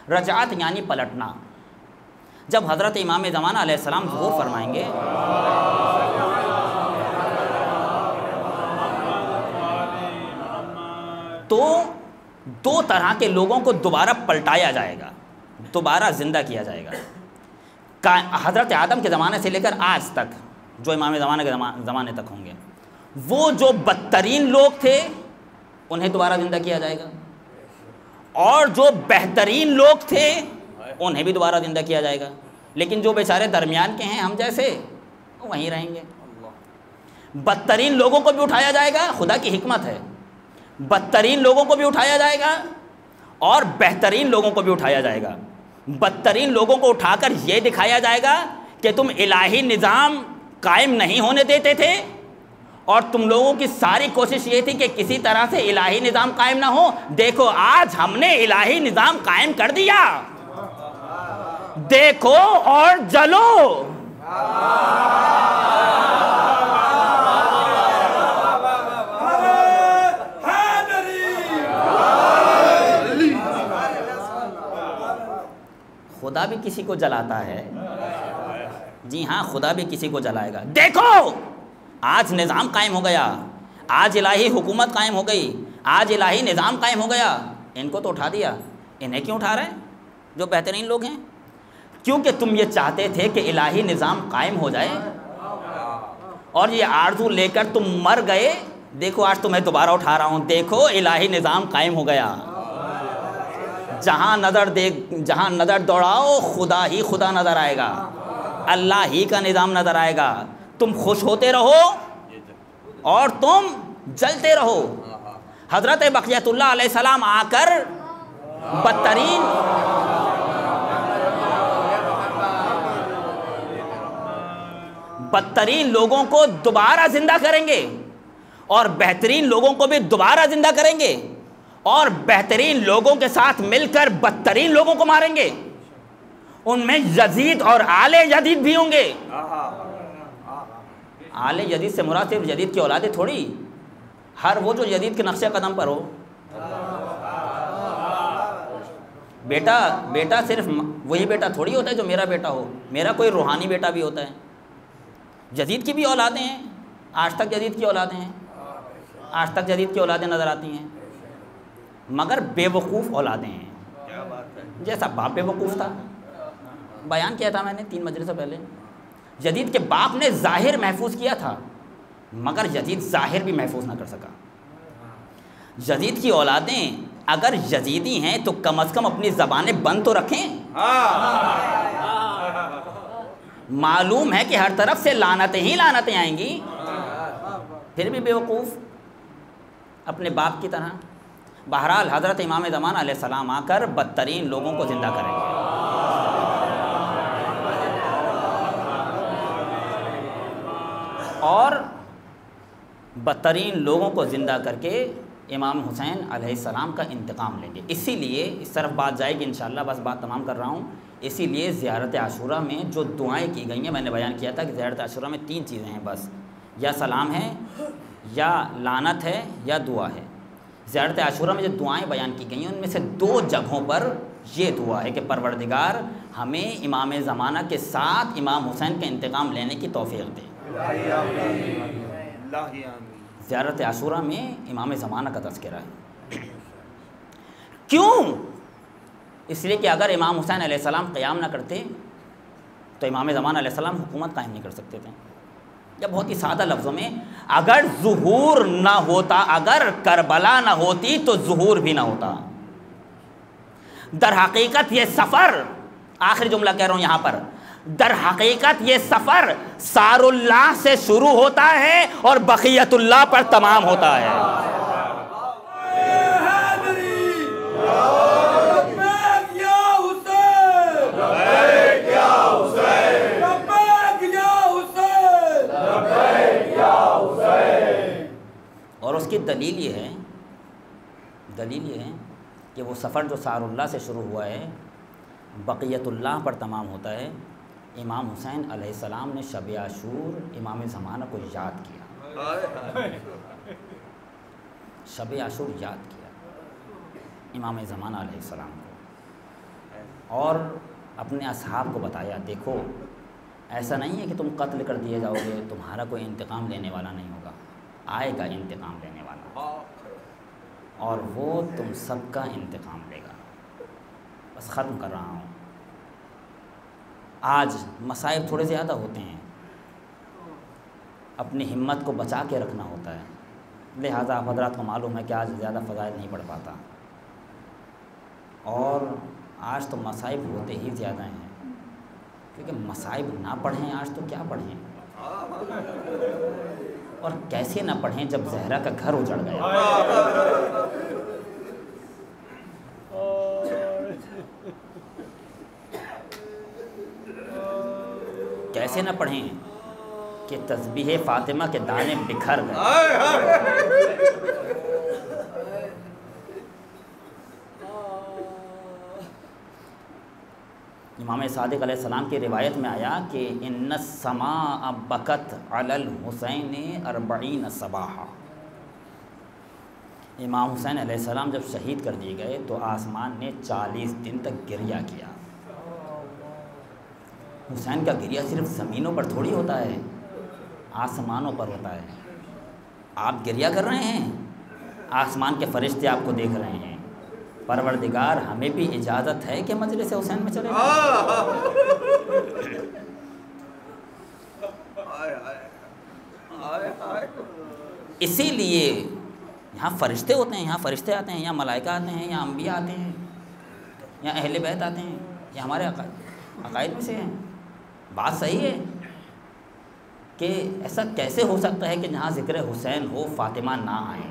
रजात यानी पलटना। जब हज़रत इमाम ज़माना अलैहिस्सलाम ज़ुहूर फरमाएंगे तो 2 तरह के लोगों को दोबारा पलटाया जाएगा, दोबारा ज़िंदा किया जाएगा। हज़रत आदम के ज़माने से लेकर आज तक जो इमाम ज़माने के ज़माने तक होंगे, वो जो बदतरीन लोग थे उन्हें दोबारा ज़िंदा किया जाएगा, और जो बेहतरीन लोग थे उन्हें भी दोबारा ज़िंदा किया जाएगा। लेकिन जो बेचारे दरमियान के हैं, हम जैसे, वो वहीं रहेंगे। बदतरीन लोगों को भी उठाया जाएगा, खुदा की हिकमत है, बदतरीन लोगों को भी उठाया जाएगा और बेहतरीन लोगों को भी उठाया जाएगा। बदतरीन लोगों को उठाकर ये दिखाया जाएगा कि तुम इलाही निज़ाम कायम नहीं होने देते थे, और तुम लोगों की सारी कोशिश ये थी कि किसी तरह से इलाही निज़ाम कायम ना हो। देखो आज हमने इलाही निज़ाम कायम कर दिया, देखो और जलो। खुदा भी किसी को जलाता है, जी हाँ, खुदा भी किसी को जलाएगा। देखो आज निज़ाम कायम हो गया, आज इलाही हुकूमत कायम हो गई, आज इलाही निज़ाम कायम हो गया। इनको तो उठा दिया, इन्हें क्यों उठा रहे हैं जो बेहतरीन लोग हैं? क्योंकि तुम ये चाहते थे कि इलाही निज़ाम कायम हो जाए और ये आरज़ू लेकर तुम मर गए। देखो आज तुम्हें दोबारा उठा रहा हूँ, देखो इलाही निज़ाम कायम हो गया। जहाँ नज़र दौड़ाओ खुदा ही खुदा नज़र आएगा, अल्लाह ही का निज़ाम नज़र आएगा। तुम खुश होते रहो और तुम जलते रहो। हज़रत बक़ियतुल्लाह अलैहिस्सलाम आकर बदतरीन लोगों को दोबारा जिंदा करेंगे और बेहतरीन लोगों को भी दोबारा जिंदा करेंगे और बेहतरीन लोगों के साथ मिलकर बदतरीन लोगों को मारेंगे। उनमें यजीद और आले यजीद भी होंगे। आले यजीद से मुराद सिर्फ यजीद की औलादे थोड़ी, हर वो जो यजीद के नक्शे कदम पर हो। बेटा सिर्फ वही बेटा थोड़ी होता है जो मेरा बेटा हो, मेरा कोई रूहानी बेटा भी होता है। यजीद की भी औलादें हैं, आज तक यजीद की औलादें हैं, आज तक यजीद की औलादें नज़र आती हैं, मगर बेवकूफ़ औलादें हैं। जैसा बाप बेवकूफ़ था, बयान किया था मैंने 3 मजलिस से पहले। यजीद के बाप ने ज़ाहिर महफूज किया था, मगर यजीद ज़ाहिर भी महफूज ना कर सका। यजीद की औलादें अगर यजीदी हैं तो कम से कम अपनी ज़बानें बंद तो रखें। मालूम है कि हर तरफ से लानतें ही लानतें आएंगी, फिर भी बेवकूफ़ अपने बाप की तरह। बहरहाल हज़रत इमाम ज़माना अलैहिस्सलाम आकर बदतरीन लोगों को ज़िंदा करेंगे और बदतरीन लोगों को ज़िंदा करके इमाम हुसैन अलैहिस्सलाम का इंतकाम लेंगे। इसीलिए इस तरफ बात जाएगी इंशाअल्लाह, बस बात तमाम कर रहा हूँ। इसीलिए ज़ियारत आशूरा में जो दुआएं की गई हैं, मैंने बयान किया था कि ज़ियारत आशूरा में 3 चीज़ें हैं बस, या सलाम है, या लानत है, या दुआ है। ज़ियारत आशूरा में जो दुआएं बयान की गई हैं उनमें से 2 जगहों पर ये दुआ है कि परवरदिगार हमें इमाम ज़माना के साथ इमाम हुसैन का इंतकाम लेने की तौफीक दे। ज़ियारत आशूरा में इमाम ज़माना का तज़किरा है। क्यों? इसलिए कि अगर इमाम हुसैन अलैहिस्सलाम क़याम ना करते तो इमाम ज़माना अलैहिस्सलाम हुकूमत कायम नहीं कर सकते थे। या बहुत ही सादा लफ्ज़ों में, अगर ज़ुहूर ना होता, अगर करबला ना होती तो ज़ुहूर भी ना होता। दर हकीकत ये सफ़र, आखिरी जुमला कह रहा हूँ यहाँ पर, दर हकीकत ये सफ़र सारुल्लाह से शुरू होता है और बक़ियतुल्लाह पर तमाम होता है। और उसकी दलील ये है कि वो सफ़र जो सारुल्लाह से शुरू हुआ है बक़ियतुल्लाह पर तमाम होता है। इमाम हुसैन अलैहिस्सलाम ने शब आशूर इमाम ज़माना को याद किया, शब आशूर याद किया इमाम ज़माना अलैहिस्सलाम को, और अपने असहाब को बताया, देखो ऐसा नहीं है कि तुम कत्ल कर दिए जाओगे, तुम्हारा कोई इंतकाम लेने वाला नहीं होगा, आएगा इंतकाम लेने वाला और वो तुम सबका इंतकाम लेगा। बस ख़त्म कर रहा हूँ। आज मसाइब थोड़े ज़्यादा होते हैं, अपनी हिम्मत को बचा के रखना होता है, लिहाजा आप हज़रात को मालूम है कि आज ज़्यादा फ़ज़ाइल नहीं पढ़ पाता, और आज तो मसाइब होते ही ज़्यादा हैं, क्योंकि मसाइब ना पढ़ें आज तो क्या पढ़ें, और कैसे ना पढ़ें जब ज़हरा का घर उजड़ गया। कैसे ना पढ़ें कि तस्बीह फ़ातिमा के दाने बिखर गए। इमाम सादिक़ अलैहिस्सलाम की रिवायत में आया कि इन्न समा बकत अलल हुसैन अर्बईन सबाहा। इमाम हुसैन अलैहिस्सलाम जब शहीद कर दिए गए तो आसमान ने 40 दिन तक गिरिया किया। हुसैन का गिरिया सिर्फ ज़मीनों पर थोड़ी होता है, आसमानों पर होता है। आप गिरिया कर रहे हैं, आसमान के फरिश्ते आपको देख रहे हैं। परवरदिगार हमें भी इजाज़त है कि मजलिस हुसैन में चले जाएं। इसीलिए यहाँ फरिश्ते होते हैं, यहाँ फरिश्ते आते हैं, यहाँ मलाइका आते हैं, यहाँ अंबिया आते हैं, यहाँ अहले बैत आते हैं। ये हमारे अकायद में से हैं। बात सही है कि ऐसा कैसे हो सकता है कि जहाँ ज़िक्र हुसैन हो फ़ातिमा ना आए?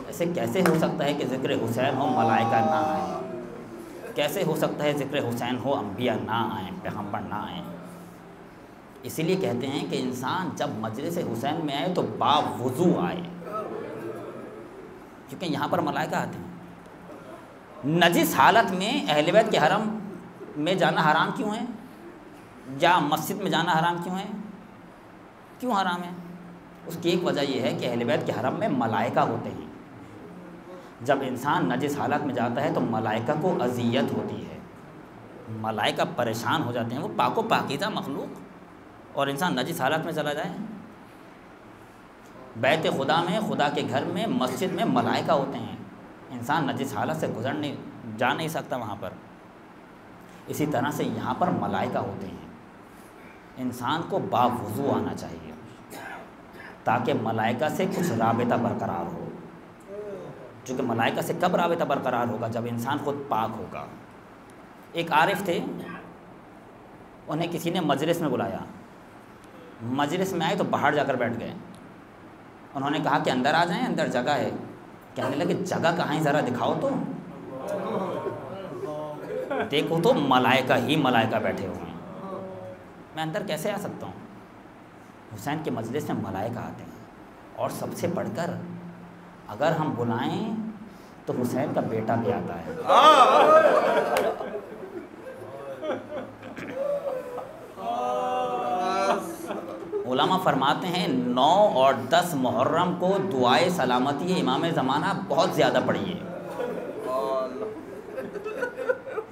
ऐसे कैसे हो सकता है कि ज़िक्र हुसैन हो मलाइका ना आए? कैसे हो सकता है ज़िक्र हुसैन हो अंबिया ना आए, पैगम्बर ना आए? इसीलिए कहते हैं कि इंसान जब मजलिस हुसैन में आए तो बावुज़ू आए, क्योंकि यहाँ पर मलाइका आते हैं। नजिस हालत में अहले बैत के हरम में जाना हराम क्यों है, या मस्जिद में जाना हराम क्यों है? क्यों हराम है? उसकी एक वजह यह है कि अहले बैत के हरम में मलाइका होते हैं। जब इंसान नजिस हालत में जाता है तो मलाइका को अज़ियत होती है, मलाइका परेशान हो जाते हैं। वो पाको पाकीज़ा मखलूक, और इंसान नजिस हालत में चला जाए। बैत खुदा में, खुदा के घर में, मस्जिद में मलाइका होते हैं। इंसान नजिस हालत से जा नहीं सकता वहाँ पर। इसी तरह से यहाँ पर मलाइका होते हैं। इंसान को बावुज़ू आना चाहिए ताकि मलाइका से कुछ राबिता बरकरार हो। चूँकि मलाइका से कब राबिता बरकरार होगा? जब इंसान खुद पाक होगा। एक आरिफ थे, उन्हें किसी ने मजलिस में बुलाया। मजलिस में आए तो बाहर जाकर बैठ गए। उन्होंने कहा कि अंदर आ जाएं, अंदर जगह है। कहने लगे जगह कहाँ है, ज़रा दिखाओ तो। देखो तो मलाइका ही मलाइका बैठे हुए हैं, मैं अंदर कैसे आ सकता हूँ? हुसैन के मजलिस में मलाइका आते हैं। और सबसे बढ़कर अगर हम बुलाएं तो हुसैन का बेटा भी आता है। उलमा फरमाते हैं 9 और 10 मुहर्रम को दुआए सलामती इमाम ज़माना बहुत ज़्यादा पढ़िए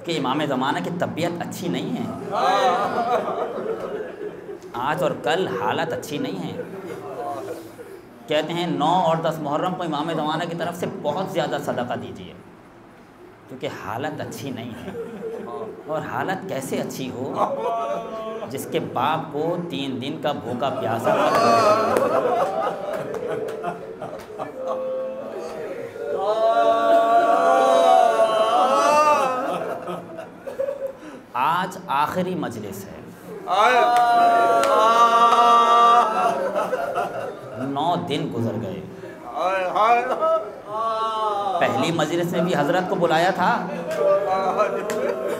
कि इमाम ज़माना की तबीयत अच्छी नहीं है। आज और कल हालत अच्छी नहीं है। कहते हैं 9 और 10 मुहर्रम को इमाम ज़माना की तरफ से बहुत ज़्यादा सदका दीजिए, क्योंकि हालत अच्छी नहीं है। और हालत कैसे अच्छी हो? जिसके बाप को 3 दिन का भूखा प्यासा आज आखिरी मजलिस है। 9 दिन गुजर गए। पहली मजलिस में भी हज़रत को बुलाया था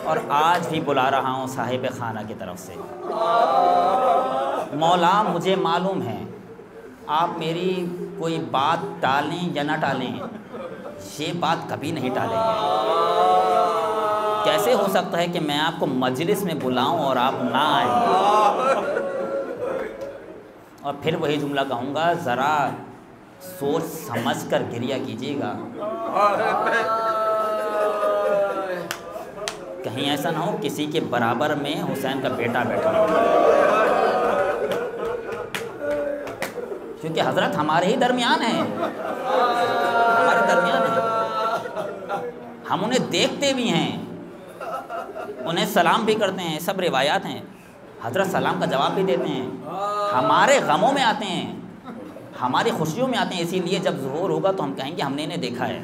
और आज भी बुला रहा हूँ साहिब खाना की तरफ से। मौला मुझे मालूम है आप मेरी कोई बात टालें या ना टालें, ये बात कभी नहीं टालेंगे। कैसे हो सकता है कि मैं आपको मजलिस में बुलाऊं और आप ना आए? और फिर वही जुमला कहूँगा, ज़रा सोच समझ कर गिरिया कीजिएगा। कहीं ऐसा ना हो किसी के बराबर में हुसैन का बेटा बैठा हो, क्योंकि हज़रत हमारे ही दरमियान है, हमारे दरमियान है। हम उन्हें देखते भी हैं, उन्हें सलाम भी करते हैं, सब रिवायात हैं। हज़रत सलाम का जवाब भी देते हैं। हमारे गमों में आते हैं, हमारी खुशियों में आते हैं। इसीलिए जब ज़ुहूर होगा तो हम कहेंगे हमने इन्हें देखा है।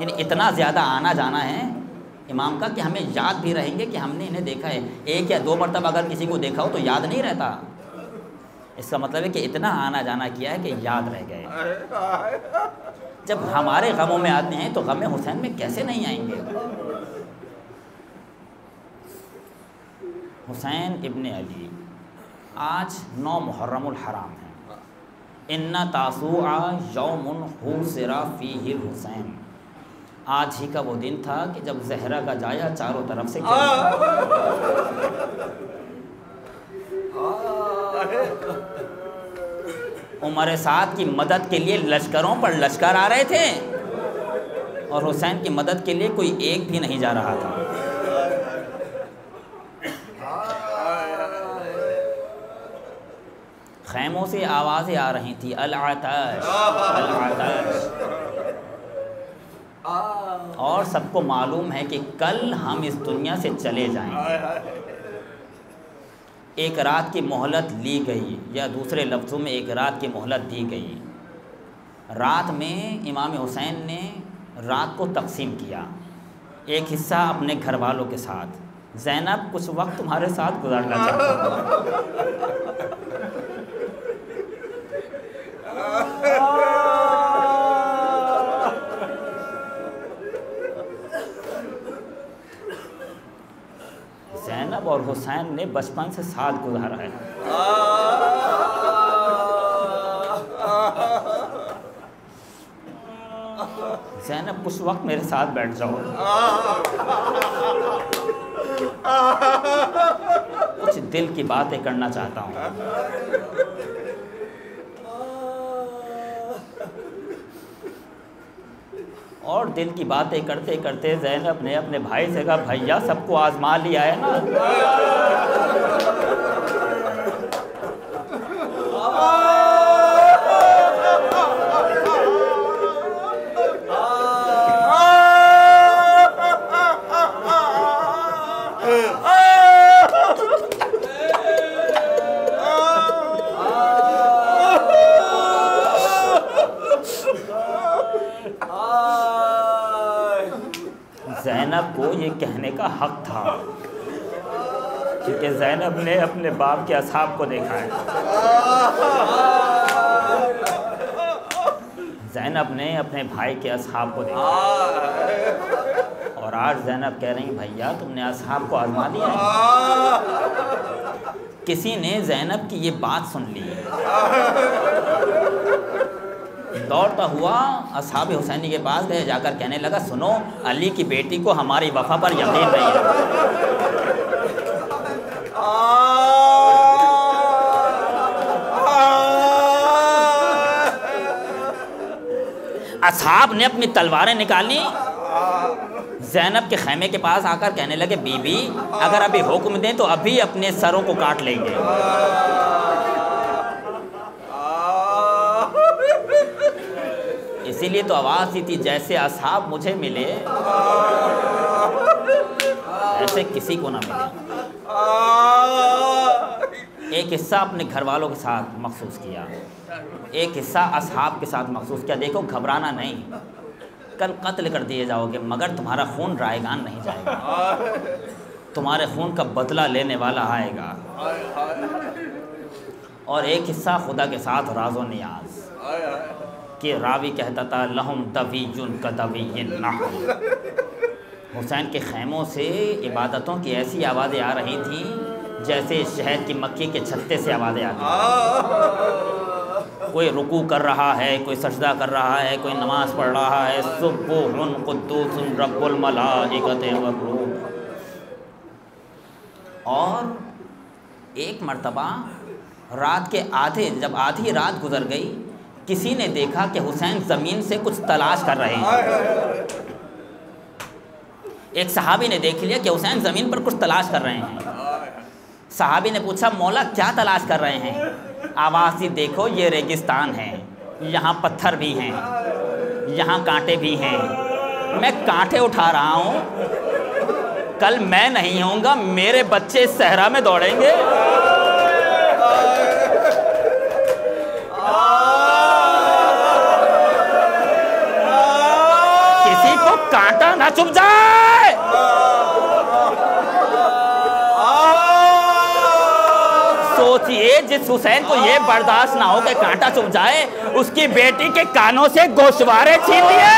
यानी इतना ज़्यादा आना जाना है इमाम का कि हमें याद भी रहेंगे कि हमने इन्हें देखा है। 1 या 2 मरतबा अगर किसी को देखा हो तो याद नहीं रहता। इसका मतलब है कि इतना आना जाना किया है कि याद रह गए। जब हमारे गमों में आते हैं तो गम हुसैन में कैसे नहीं आएंगे? हुसैन इब्ने अली, आज 9 मुहर्रमुल हराम है। इन्ना तासुआ यौमुन हुसिरा फीहिल हुसैन, आज ही का वो दिन था कि जब जहरा का जाया चारों तरफ से उमर साद की मदद के लिए लश्करों पर लश्कर आ रहे थे और हुसैन की मदद के लिए कोई एक भी नहीं जा रहा था। खैमों से आवाज़ें आ रही थी, अल आताश अल आताश, और सबको मालूम है कि कल हम इस दुनिया से चले जाएंगे। एक रात की मोहलत ली गई, या दूसरे लफ्ज़ों में एक रात की मोहलत दी गई। रात में इमाम हुसैन ने रात को तकसीम किया, एक हिस्सा अपने घर वालों के साथ, ज़ैनब कुछ वक्त तुम्हारे साथ गुजारना चाहता हूँ। ज़ैनब और हुसैन ने बचपन से साथ गुजारा है। ज़ैनब कुछ वक्त मेरे साथ बैठ जाओ, कुछ दिल की बातें करना चाहता हूँ। और दिल की बातें करते करते ज़ैनब ने अपने भाई से कहा, भैया सबको आजमा लिया है ना? ज़ैनब को ये कहने का हक था, क्योंकि ज़ैनब ने अपने बाप के असहाब को देखा है। ज़ैनब ने अपने भाई के असहाब को देखा है। और आज ज़ैनब कह रही, भैया तुमने असहाब को आजमा दिया है। किसी ने ज़ैनब की ये बात सुन ली, दौड़ता हुआ असहाब हुसैनी के पास गए, जाकर कहने लगा, सुनो, अली की बेटी को हमारी वफा पर यकीन नहीं है। असहाब ने अपनी तलवारें निकाली, ज़ैनब के खैमे के पास आकर कहने लगे, बीबी अगर अभी हुक्म दें तो अभी अपने सरों को काट लेंगे। इसीलिए तो आवाज़ दी थी, जैसे असहाब मुझे मिले ऐसे किसी को ना मिले। एक हिस्सा अपने घर वालों के साथ महसूस किया, एक हिस्सा असहाब के साथ महसूस किया। देखो, घबराना नहीं, कल कत्ल कर दिए जाओगे मगर तुम्हारा खून रायगान नहीं जाएगा, तुम्हारे खून का बदला लेने वाला आएगा। और एक हिस्सा खुदा के साथ राज़ो नियाज, कि रावी कहता था, लहुम दवीजुन कदवीयिन नहल। हुसैन के खैमों से इबादतों की ऐसी आवाज़ें आ रही थीं जैसे शहद की मक्खी के छत्ते से आवाज़ें आती हैं। कोई रुकू कर रहा है, कोई सजदा कर रहा है, कोई नमाज़ पढ़ रहा है। सुब्बुहुन कुद्दूसुन रब्बुल मलाइकति व रूह। और एक मर्तबा रात के जब आधी रात गुजर गई, किसी ने देखा कि हुसैन ज़मीन से कुछ तलाश कर रहे हैं। एक सहाबी ने देख लिया कि हुसैन ज़मीन पर कुछ तलाश कर रहे हैं। सहाबी ने पूछा, मौला क्या तलाश कर रहे हैं? आवाज़ सी, देखो ये रेगिस्तान है, यहाँ पत्थर भी हैं, यहाँ कांटे भी हैं, मैं कांटे उठा रहा हूँ, कल मैं नहीं होऊंगा, मेरे बच्चे इस सहरा में दौड़ेंगे। किसी को कांटा ना चुभ जाए। सोचिए, जिस हुसैन को ये बर्दाश्त ना हो कि कांटा चुभ जाए, उसकी बेटी के कानों से गोशवारे छीन लिए।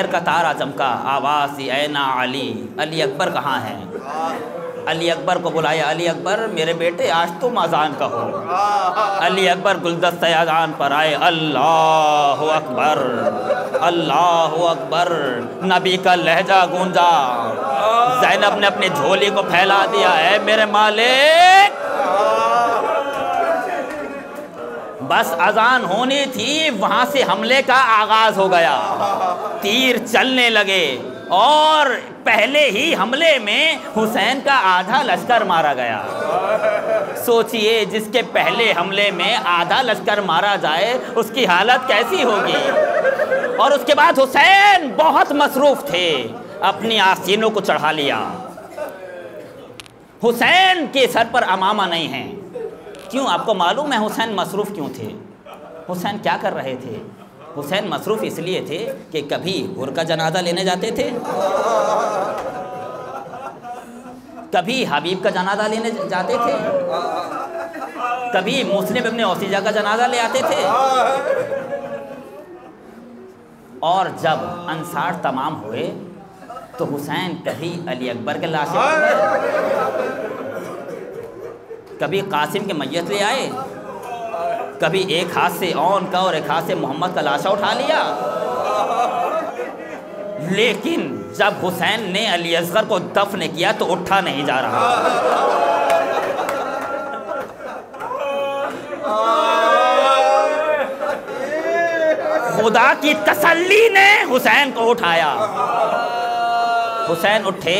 शहर का तारा चमका, आवाज़ दी ऐना अली, अली अकबर कहाँ हैं? अली अकबर को बुलाया, अली अकबर मेरे बेटे आज तुम अजान कहो। अली अकबर गुलदस्ते अजान पर आए, अल्लाह अकबर, अल्लाह अकबर, नबी का लहजा गूंजा। ज़ैनब ने अपनी झोली को फैला दिया, है मेरे मालिक। बस अजान होनी थी, वहाँ से हमले का आगाज़ हो गया। तीर चलने लगे और पहले ही हमले में हुसैन का आधा लश्कर मारा गया। सोचिए, जिसके पहले हमले में आधा लश्कर मारा जाए उसकी हालत कैसी होगी। और उसके बाद हुसैन बहुत मसरूफ़ थे, अपनी आस्तीनों को चढ़ा लिया। हुसैन के सर पर अमामा नहीं है। क्यों? आपको मालूम है हुसैन मसरूफ़ क्यों थे? हुसैन क्या कर रहे थे? हुसैन मसरूफ़ इसलिए थे कि कभी हुर का जनाजा लेने जाते थे, कभी हबीब का जनाजा लेने जाते थे, कभी मुस्लिम इब्न औसीजा का जनाजा ले आते थे। और जब अंसार तमाम हुए तो हुसैन कभी अली अकबर के लाशें, कभी कासिम के मैयत ले आए, कभी एक हाथ से औन का और एक हाथ से मोहम्मद का लाशा उठा लिया। लेकिन जब हुसैन ने अली असगर को दफन किया तो उठा नहीं जा रहा। खुदा की तसल्ली ने हुसैन को उठाया। हुसैन उठे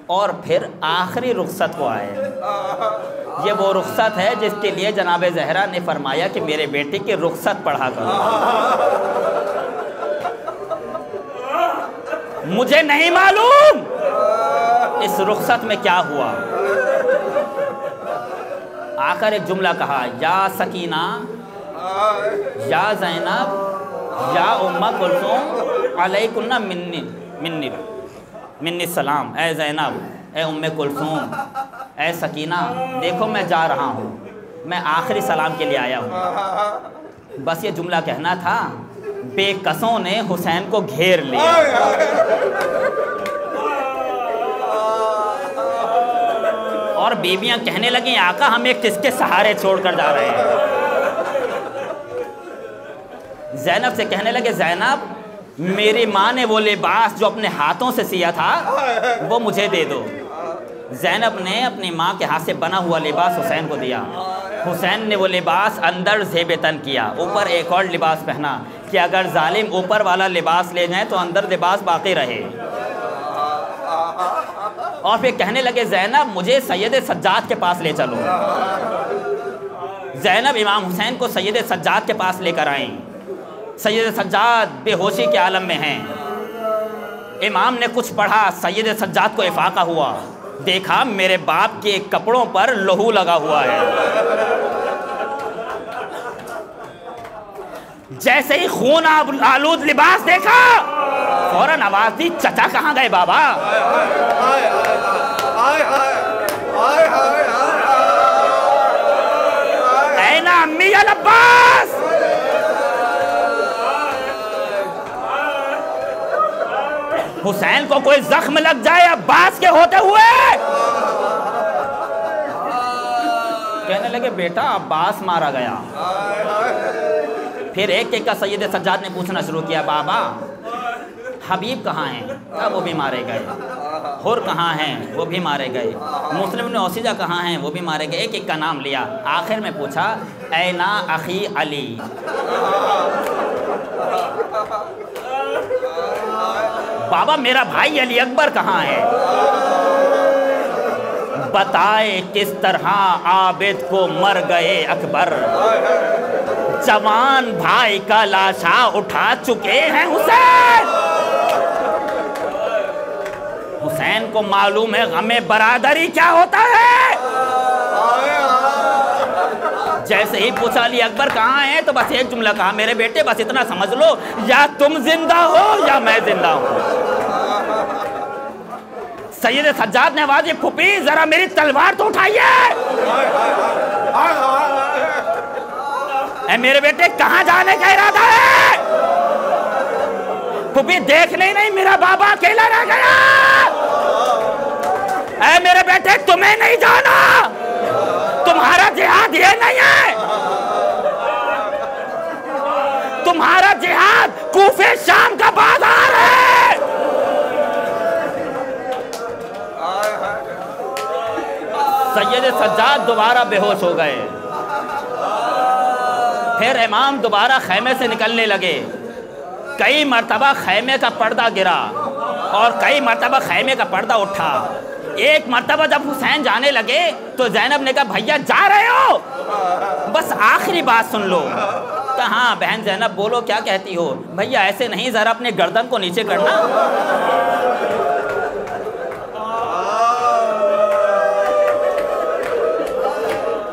और फिर आखिरी रुखसत को आए। ये वो रुखसत है जिसके लिए जनाब ज़हरा ने फरमाया कि मेरे बेटे की रुखसत पढ़ा करो। मुझे नहीं मालूम इस रुखसत में क्या हुआ। आखिर एक जुमला कहा, या सकीना, या ज़ैनब, या उम्मा कुलसूम, अलैकुन्ना मिन्नी मिन्नी मिन्नी सलाम। ए ज़ैनब, ए उम्मे कुलसूम, ए सकीना, देखो मैं जा रहा हूँ, मैं आखिरी सलाम के लिए आया हूँ। बस ये जुमला कहना था, बेकसों ने हुसैन को घेर लिया। और बीबियां कहने लगी, आका हमें किसके सहारे छोड़कर जा रहे हैं। ज़ैनब से कहने लगे, ज़ैनब मेरी माँ ने वो लिबास जो अपने हाथों से सिया था वो मुझे दे दो। ज़ैनब ने अपनी माँ के हाथ से बना हुआ लिबास हुसैन को दिया। हुसैन ने वो लिबास अंदर ज़ेब-ए-तन किया, ऊपर एक और लिबास पहना कि अगर जालिम ऊपर वाला लिबास ले जाए तो अंदर लिबास बाकी रहे। और फिर कहने लगे, ज़ैनब मुझे सैयद सज्जाद के पास ले चलो। ज़ैनब इमाम हुसैन को सैयद सज्जाद के पास लेकर आईं। सैयद सज्जाद बेहोशी के आलम में हैं। इमाम ने कुछ पढ़ा, सैयद सज्जाद को इफाका हुआ, देखा मेरे बाप के कपड़ों पर लहू लगा हुआ है। जैसे ही खून आलूद लिबास देखा, फौरन आवाज दी, चचा कहाँ गए बाबा? ऐना अम्मी अल अब्बास। हुसैन को कोई जख्म लग जाए अब्बास के होते हुए। कहने लगे, बेटा अब्बास मारा गया। फिर एक एक का सैयद सज्जाद ने पूछना शुरू किया, बाबा हबीब कहाँ हैं? वो भी मारे गए। हुर कहाँ हैं? वो भी मारे गए। मुस्लिम ने औसीजा कहाँ हैं? वो भी मारे गए। एक एक का नाम लिया। आखिर में पूछा, ऐना अखी अली, बाबा मेरा भाई अली अकबर कहाँ है? बताए किस तरह आबिद को मर गए अकबर, जवान भाई का लाशा उठा चुके हैं हुसैन। हुसैन को मालूम है गमे बरादरी क्या होता है। जैसे ही पूछा अली अकबर कहाँ है तो बस एक जुमला कहा, मेरे बेटे बस इतना समझ लो, या तुम जिंदा हो या मैं जिंदा हूं। सैयद सज्जाद ने आवाज दी, फूफी जरा मेरी तलवार तो उठाइए। मेरे बेटे कहाँ जाने का इरादा है? फूफी देखने ही नहीं, मेरा बाबा अकेला रह गया। ऐ मेरे बेटे, तुम्हें नहीं जाना, तुम्हारा जिहाद ये नहीं है, तुम्हारा जिहाद कूफे शाम का बाजार है। सैयद सज्जाद दोबारा बेहोश हो गए। फिर इमाम दोबारा खैमे से निकलने लगे। कई मर्तबा खैमे का पर्दा गिरा और कई मर्तबा खैमे का पर्दा उठा। एक मर्तबा जब हुसैन जाने लगे तो ज़ैनब ने कहा, भैया जा रहे हो, बस आखिरी बात सुन लो। कहा, हाँ बहन ज़ैनब बोलो, क्या कहती हो? भैया ऐसे नहीं, ज़रा अपने गर्दन को नीचे करना।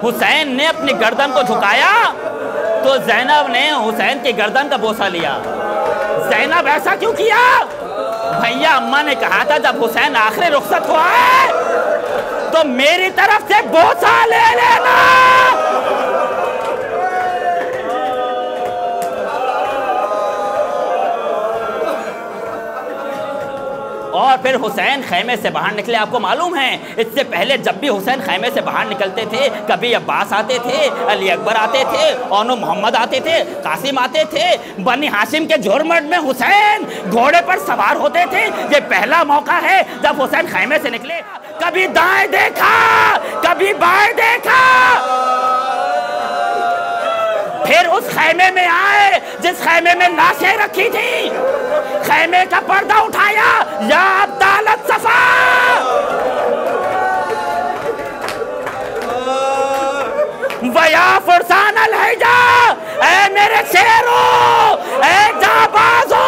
हुसैन ने अपनी गर्दन को झुकाया तो ज़ैनब ने हुसैन की गर्दन का बोसा लिया। ज़ैनब ऐसा क्यों किया? भैया अम्मा ने कहा था जब हुसैन आखिरी रुखसत हुआ है तो मेरी तरफ से बोसा ले लेना। और फिर हुसैन खैमे से बाहर निकले। आपको मालूम है इससे पहले जब भी हुसैन खैमे से बाहर निकलते थे, कभी अब्बास आते थे, अली अकबर आते थे, ओनो मोहम्मद आते थे, कासिम आते थे। बनी हाशिम के झुरमट में हुसैन घोड़े पर सवार होते थे। ये पहला मौका है जब हुसैन खैमे से निकले। कभी दाएं देखा, कभी बाएं देखा, फिर उस खैमे में आए जिस खैमे में लाशें रखी थी। खैमे का पर्दा उठाया, या अब्दालत सफा, वया फुरसान अलहैजा, ऐ मेरे शेरो, ऐ जाबाजो,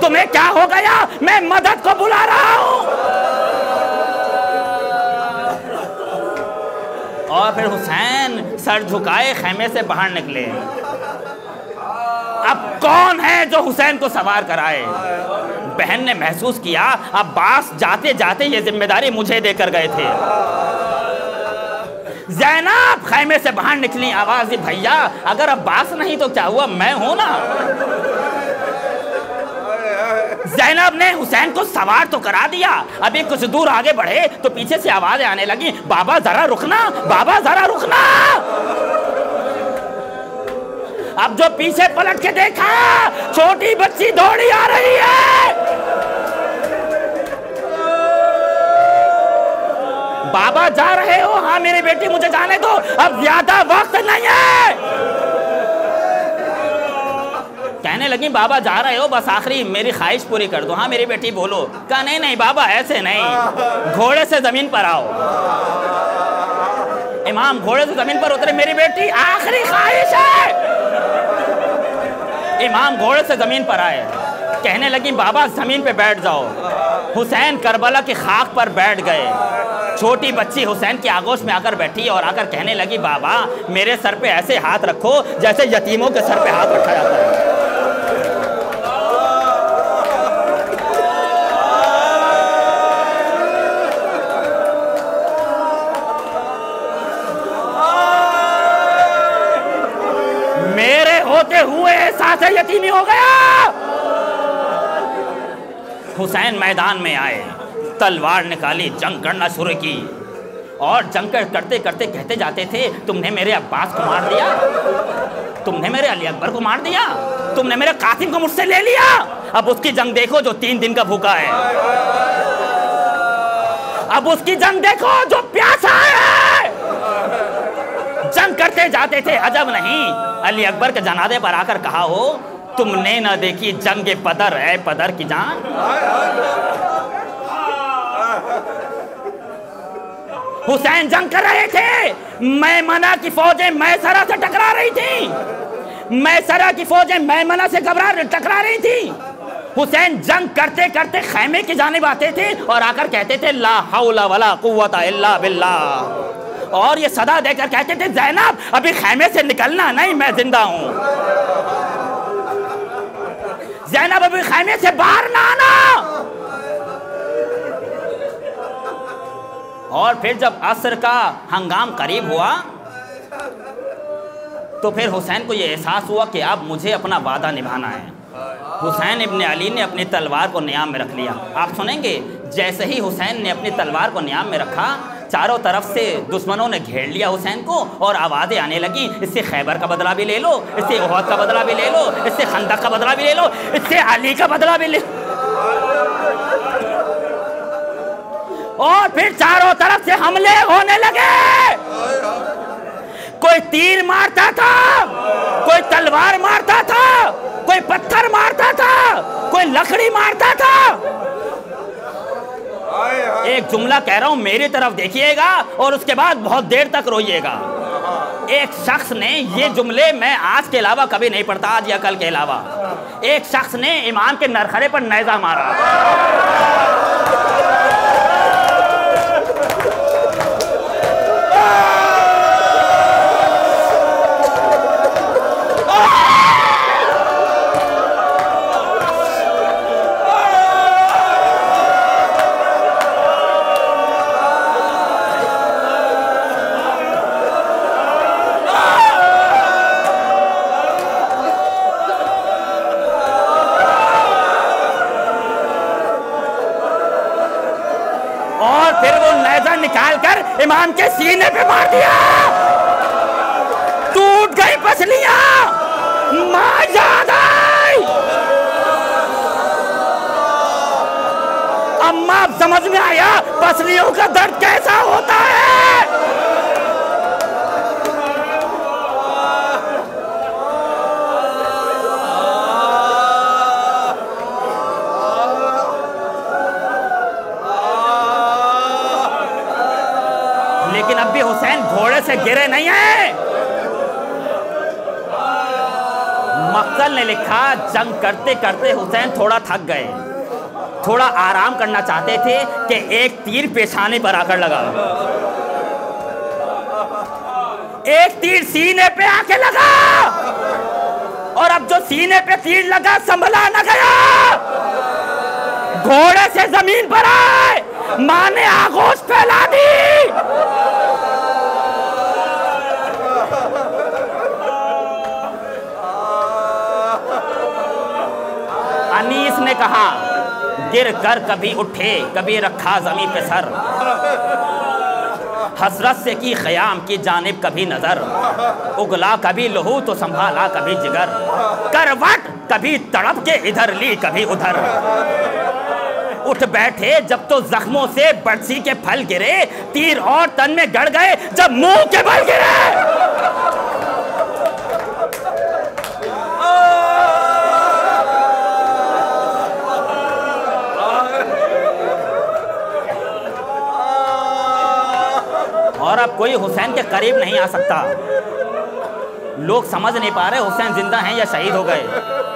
तुम्हें क्या हो गया? मैं मदद को बुला रहा हूं। और फिर हुसैन सर झुकाए खैमे से बाहर निकले। अब कौन है जो हुसैन को सवार कराए? बहन ने महसूस किया अब्बास जाते जाते ये जिम्मेदारी मुझे देकर गए थे। ज़ैनब खैमे से बाहर निकली, आवाज दी, भैया अगर अब्बास नहीं तो क्या हुआ, मैं हूं ना। ज़ैनब ने हुसैन को सवार तो करा दिया। अभी कुछ दूर आगे बढ़े तो पीछे से आवाजें आने लगी, बाबा जरा रुकना, बाबा जरा रुकना। अब जो पीछे पलट के देखा, छोटी बच्ची दौड़ी आ रही है। बाबा जा रहे हो? हाँ मेरी बेटी मुझे जाने दो, अब ज्यादा वक्त नहीं है। कहने लगी, बाबा जा रहे हो, बस आखिरी मेरी ख्वाहिश पूरी कर दो। हाँ मेरी बेटी बोलो। कहा, नहीं नहीं बाबा ऐसे नहीं, घोड़े से जमीन पर आओ। इमाम घोड़े से जमीन पर उतरे, मेरी बेटी आखिरी ख्वाहिश है। इमाम घोड़े से जमीन पर आए। कहने लगी, बाबा जमीन पे बैठ जाओ। हुसैन करबला की खाक पर बैठ गए। छोटी बच्ची हुसैन की आगोश में आकर बैठी और आकर कहने लगी, बाबा मेरे सर पे ऐसे हाथ रखो जैसे यतीमों के सर पे हाथ रखा जाता है। मेरे होते हुए एहसास यतीमी हो गया। हुसैन मैदान में आए, तलवार निकाली, जंग करना शुरू की और जंग करते करते कहते जाते थे, तुमने मेरे अब्बास को मार दिया, तुमने मेरे अली अकबर को मार दिया, तुमने मेरे कासिम को मुझसे ले लिया। अब उसकी जंग देखो जो 3 दिन का भूखा है। अब उसकी जंग देखो जो प्यासा है। जंग करते जाते थे, अजब नहीं अली अकबर के जनाजे पर आकर कहा हो, तुमने न देखी जंग पदर है पदर की जान। हुसैन जंग कर रहे थे, मैमना की फौजें मैसरा से टकरा रही थी, मैसरा की फौजें मैमना से टकरा रही थी। हुसैन जंग करते करते खैमे की जानिब आते थे और आकर कहते थे, ला हौला वला कुव्वता इल्ला बिल्लाह। और ये सदा देकर कहते थे, ज़ैनब अभी खैमे से निकलना नहीं, मैं जिंदा हूं। ज़ैनब अभी खैमे से बाहर ना आना। और फिर जब असर का हंगाम करीब हुआ तो फिर हुसैन को यह एहसास हुआ कि अब मुझे अपना वादा निभाना है। हुसैन इब्ने अली ने अपनी तलवार को नियाम में रख लिया। आप सुनेंगे, जैसे ही हुसैन ने अपनी तलवार को नियाम में रखा, चारों तरफ से दुश्मनों ने घेर लिया हुसैन को और आवाज़ें आने लगी, इससे खैबर का बदला भी ले लो, इससे उहद का बदला भी ले लो, इससे खंदक का बदला भी ले लो, इससे अली का बदला भी ले। और फिर चारों तरफ से हमले होने लगे। कोई तीर मारता था, कोई तलवार मारता था, कोई पत्थर मारता था, कोई लकड़ी मारता था। एक जुमला कह रहा हूं, मेरी तरफ देखिएगा और उसके बाद बहुत देर तक रोइएगा। एक शख्स ने, ये जुमले मैं आज के अलावा कभी नहीं पढ़ता, आज या कल के अलावा, एक शख्स ने इमाम के नरखरे पर नेज़ा मारा। निकाल कर इमाम के सीने पे मार दिया, टूट गई पसलियां, मां याद आई। अम्मा अब समझ में आया पसलियों का दर्द कैसा होता है। लेकिन अब भी हुसैन घोड़े से गिरे नहीं है। मक्तल ने लिखा, जंग करते करते हुसैन थोड़ा थक गए, थोड़ा आराम करना चाहते थे कि एक तीर पेशानी पर आकर लगा। एक तीर सीने पे आके लगा और अब जो सीने पे तीर लगा संभला न गया, घोड़े से जमीन पर आए, मां ने आगोश फैला दी। अनीस ने कहा, गिर कर कभी उठे, कभी रखा जमीन पे सर, हसरत से की ख़याम की जानिब कभी नजर, उगला कभी लहू तो संभाला कभी जिगर, करवट कभी तड़प के इधर ली कभी उधर। उठ बैठे जब तो जख्मों से बरसी के फल गिरे, तीर और तन में गड़ गए जब मुंह के बल गिरे। और अब कोई हुसैन के करीब नहीं आ सकता। लोग समझ नहीं पा रहे हुसैन जिंदा हैं या शहीद हो गए।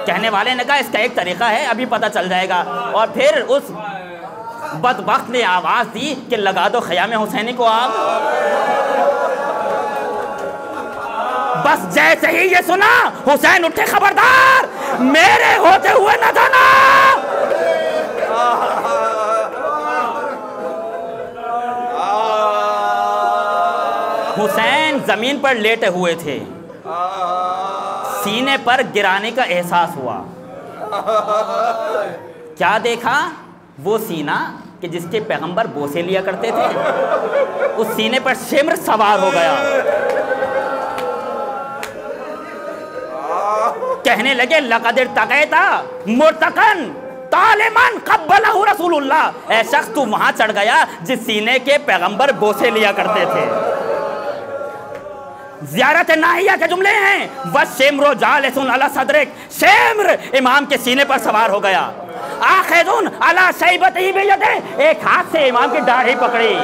कहने वाले ने कहा इसका एक तरीका है, अभी पता चल जाएगा। और फिर उस बदबख्त ने आवाज दी कि लगा दो ख़याम हुसैनी को आग। बस जैसे ही ये सुना हुसैन उठे, खबरदार मेरे होते हुए न जाना। हुसैन जमीन पर लेटे हुए थे, सीने पर गिराने का एहसास हुआ। क्या देखा? वो सीना कि जिसके पैगंबर बोसे लिया करते थे, उस सीने पर शिम्र सवार हो गया। कहने लगे लक़द इर्तक़ैता मुर्तक़न तालिमन क़ब्बलहु रसूलुल्लाह। ऐ शख्स तू वहां चढ़ गया जिस सीने के पैगंबर बोसे लिया करते थे। ज़ियारत नाहिया के जुमले हैं, वह शेमरो जालिसुन अला सदरिक, शेम्र इमाम के सीने पर सवार हो गया। आखिजुन अला शैबतिही बियदे, एक हाथ से इमाम की दाढ़ी पकड़ी।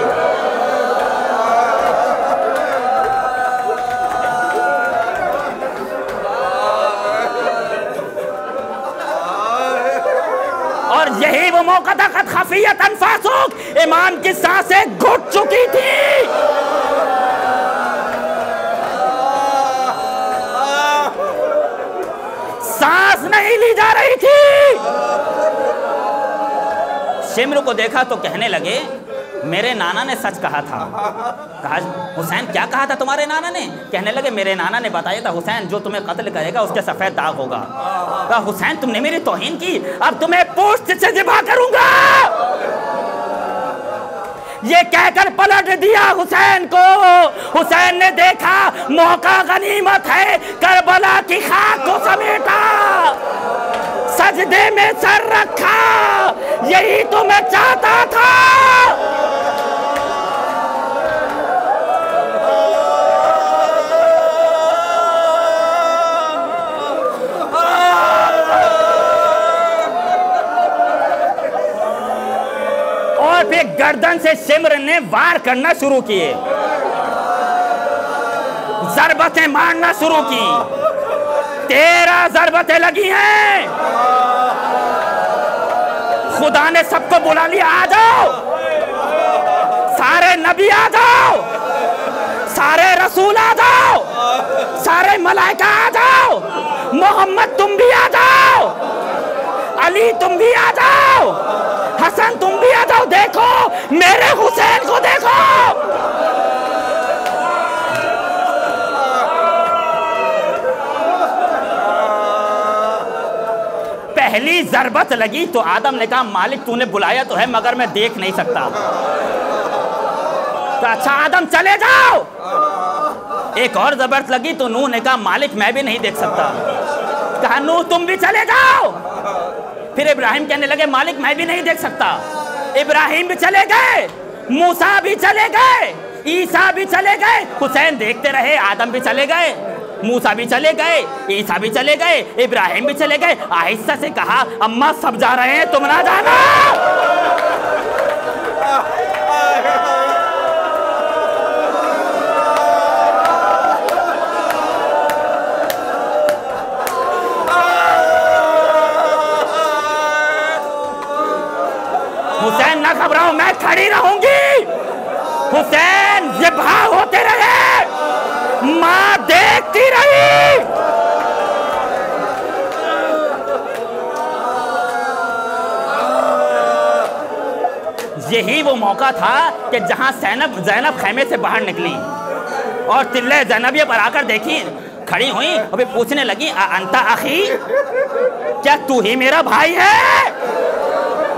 और यही वो मौका था क़द ख़फ़ियत अनफ़ासुक, इमाम की सांसें घुट चुकी थी। सांस नहीं ली जा रही थी। शिम्र को देखा तो कहने लगे मेरे नाना ने सच कहा था। कहा हुसैन क्या कहा था तुम्हारे नाना ने? कहने लगे मेरे नाना ने बताया था हुसैन जो तुम्हें कत्ल करेगा उसके सफ़ेद दाग होगा। कहा हुसैन तुमने मेरी तौहीन की, अब तुम्हें पोस्ट से ज़िबा करूंगा। ये कहकर पलट दिया हुसैन को। हुसैन ने देखा मौका गनीमत है, करबला की खाक को समेटा, सजदे में सर रखा। यही तो मैं चाहता था। और फिर गर्दन से सिमर ने वार करना शुरू किए, ज़रबतें मारना शुरू की। 13 ज़रबतें लगी हैं। खुदा ने सबको बुला लिया, आ जाओ सारे नबी, आ जाओ सारे रसूल, आ जाओ सारे मलाइका, आ जाओ मोहम्मद तुम भी आ जाओ, अली तुम भी आ जाओ, हसन तुम भी आ जाओ। देखो मेरे हुसैन को देखो। पहली ज़रबत लगी तो आदम ने कहा मालिक तूने बुलाया तो है मगर मैं देख नहीं सकता। तो अच्छा आदम चले जाओ। एक और ज़रबत लगी तो नूह ने कहा मालिक मैं भी नहीं देख सकता। कहा नूह तुम भी चले जाओ। फिर इब्राहिम कहने लगे मालिक मैं भी नहीं देख सकता। इब्राहिम भी चले गए, मूसा भी चले गए, ईसा भी चले गए। हुसैन देखते रहे, आदम भी चले गए, मूसा भी चले गए, ईसा भी चले गए, इब्राहिम भी चले गए। आहिस्ता से कहा अम्मा सब जा रहे हैं तुम ना जाना। हुसैन ना घबराओ मैं खड़ी रहूंगी। हुसैन ज़िबा होते रहे, मां देखती रही। यही वो मौका था कि जहां ज़ैनब खैमे से बाहर निकली और तिल्ले ज़ैनबिया पर आकर देखी, खड़ी हुई और फिर पूछने लगी अंता अखी, क्या तू ही मेरा भाई है?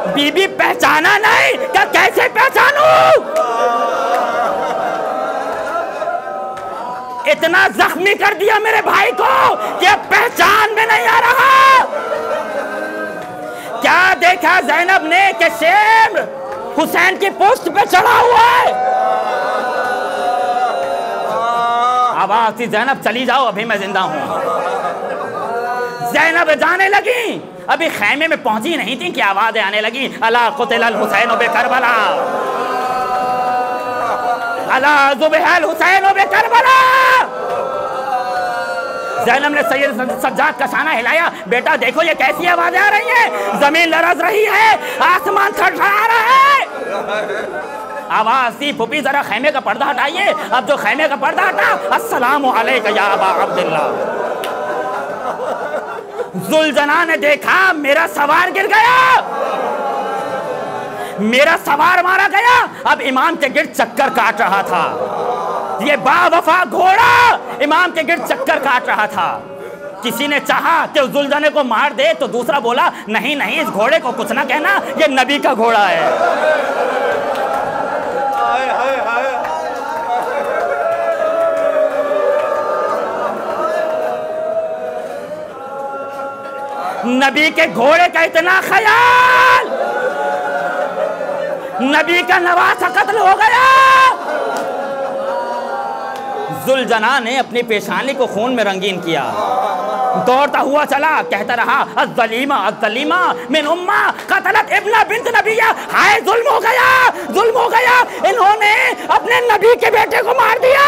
बीबी पहचाना नहीं? क्या कैसे पहचानूं? इतना जख्मी कर दिया मेरे भाई को कि अब पहचान में नहीं आ रहा। क्या देखा ज़ैनब ने कि शेर हुसैन की पोस्ट पे चढ़ा हुआ है। आवाज थी ज़ैनब चली जाओ अभी मैं जिंदा हूं। ज़ैनब जाने लगी, अभी खैमे में पहुंची नहीं थी कि आवाजें आने लगी अला क़ुतिल हुसैन बे करबला, अला ज़ुबिहल हुसैन बे करबला। ज़ैनब ने सैयद सज्जाद का शाना हिलाया, बेटा देखो ये कैसी आवाजें आ रही हैं, जमीन लरज रही है, आसमान थरथरा रहा है। आवाज थी फूफी जरा खैमे का पर्दा हटाइए। अब जो खैमे का पर्दा हटा, अस्सलामु अलैका या अबा अब्दुल्लाह। जुलजना ने देखा मेरा सवार गिर गया, मेरा सवार मारा गया। अब इमाम के गिर्द चक्कर काट रहा था। ये बावफा घोड़ा इमाम के गिर्द चक्कर काट रहा था। किसी ने चाहा कि उस जुलझने को मार दे तो दूसरा बोला नहीं नहीं इस घोड़े को कुछ ना कहना, ये नबी का घोड़ा है। नबी के घोड़े का इतना ख्याल, नबी का नवासा कत्ल हो गया। जुलजना ने अपनी पेशानी को खून में रंगीन किया, दौड़ता हुआ चला, कहता रहा अज़्ज़लीमा अज़्ज़लीमा मिन उम्मा क़तलत इब्न बिन्त नबिया। हाय जुल्म हो गया, जुल्म हो गया, इन्होंने अपने नबी के बेटे को मार दिया।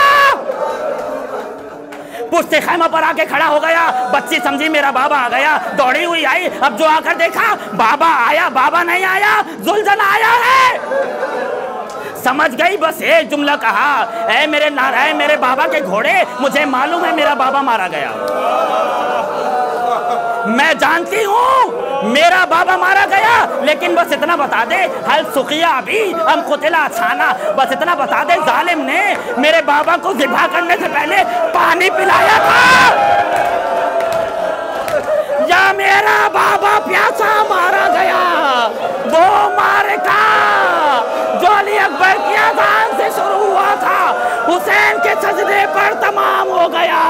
पुश्ते खैमा पर आके खड़ा हो गया, बच्ची समझी मेरा बाबा आ गया, दौड़ी हुई आई। अब जो आकर देखा बाबा आया, बाबा नहीं आया, जुलझना आया है। समझ गई, बस एक जुमला कहा, ऐ मेरे नारायण मेरे बाबा के घोड़े, मुझे मालूम है मेरा बाबा मारा गया। मैं जानती हूँ मेरा बाबा मारा गया, लेकिन बस इतना बता दे, हल सुखिया अभी हम कुतिला छाना, बस इतना बता दे जालिम ने मेरे बाबा को ज़िबा करने से पहले पानी पिलाया था या मेरा बाबा प्यासा मारा गया। वो मारका जो अली अकबर की आज़ान से शुरू हुआ था, हुसैन के सजदे पर तमाम हो गया।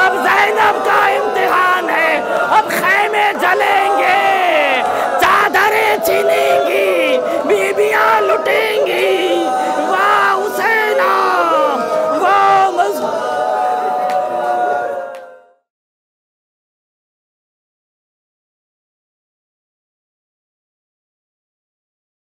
अब ज़ैनब का इम्तिहान है, अब खैमे जले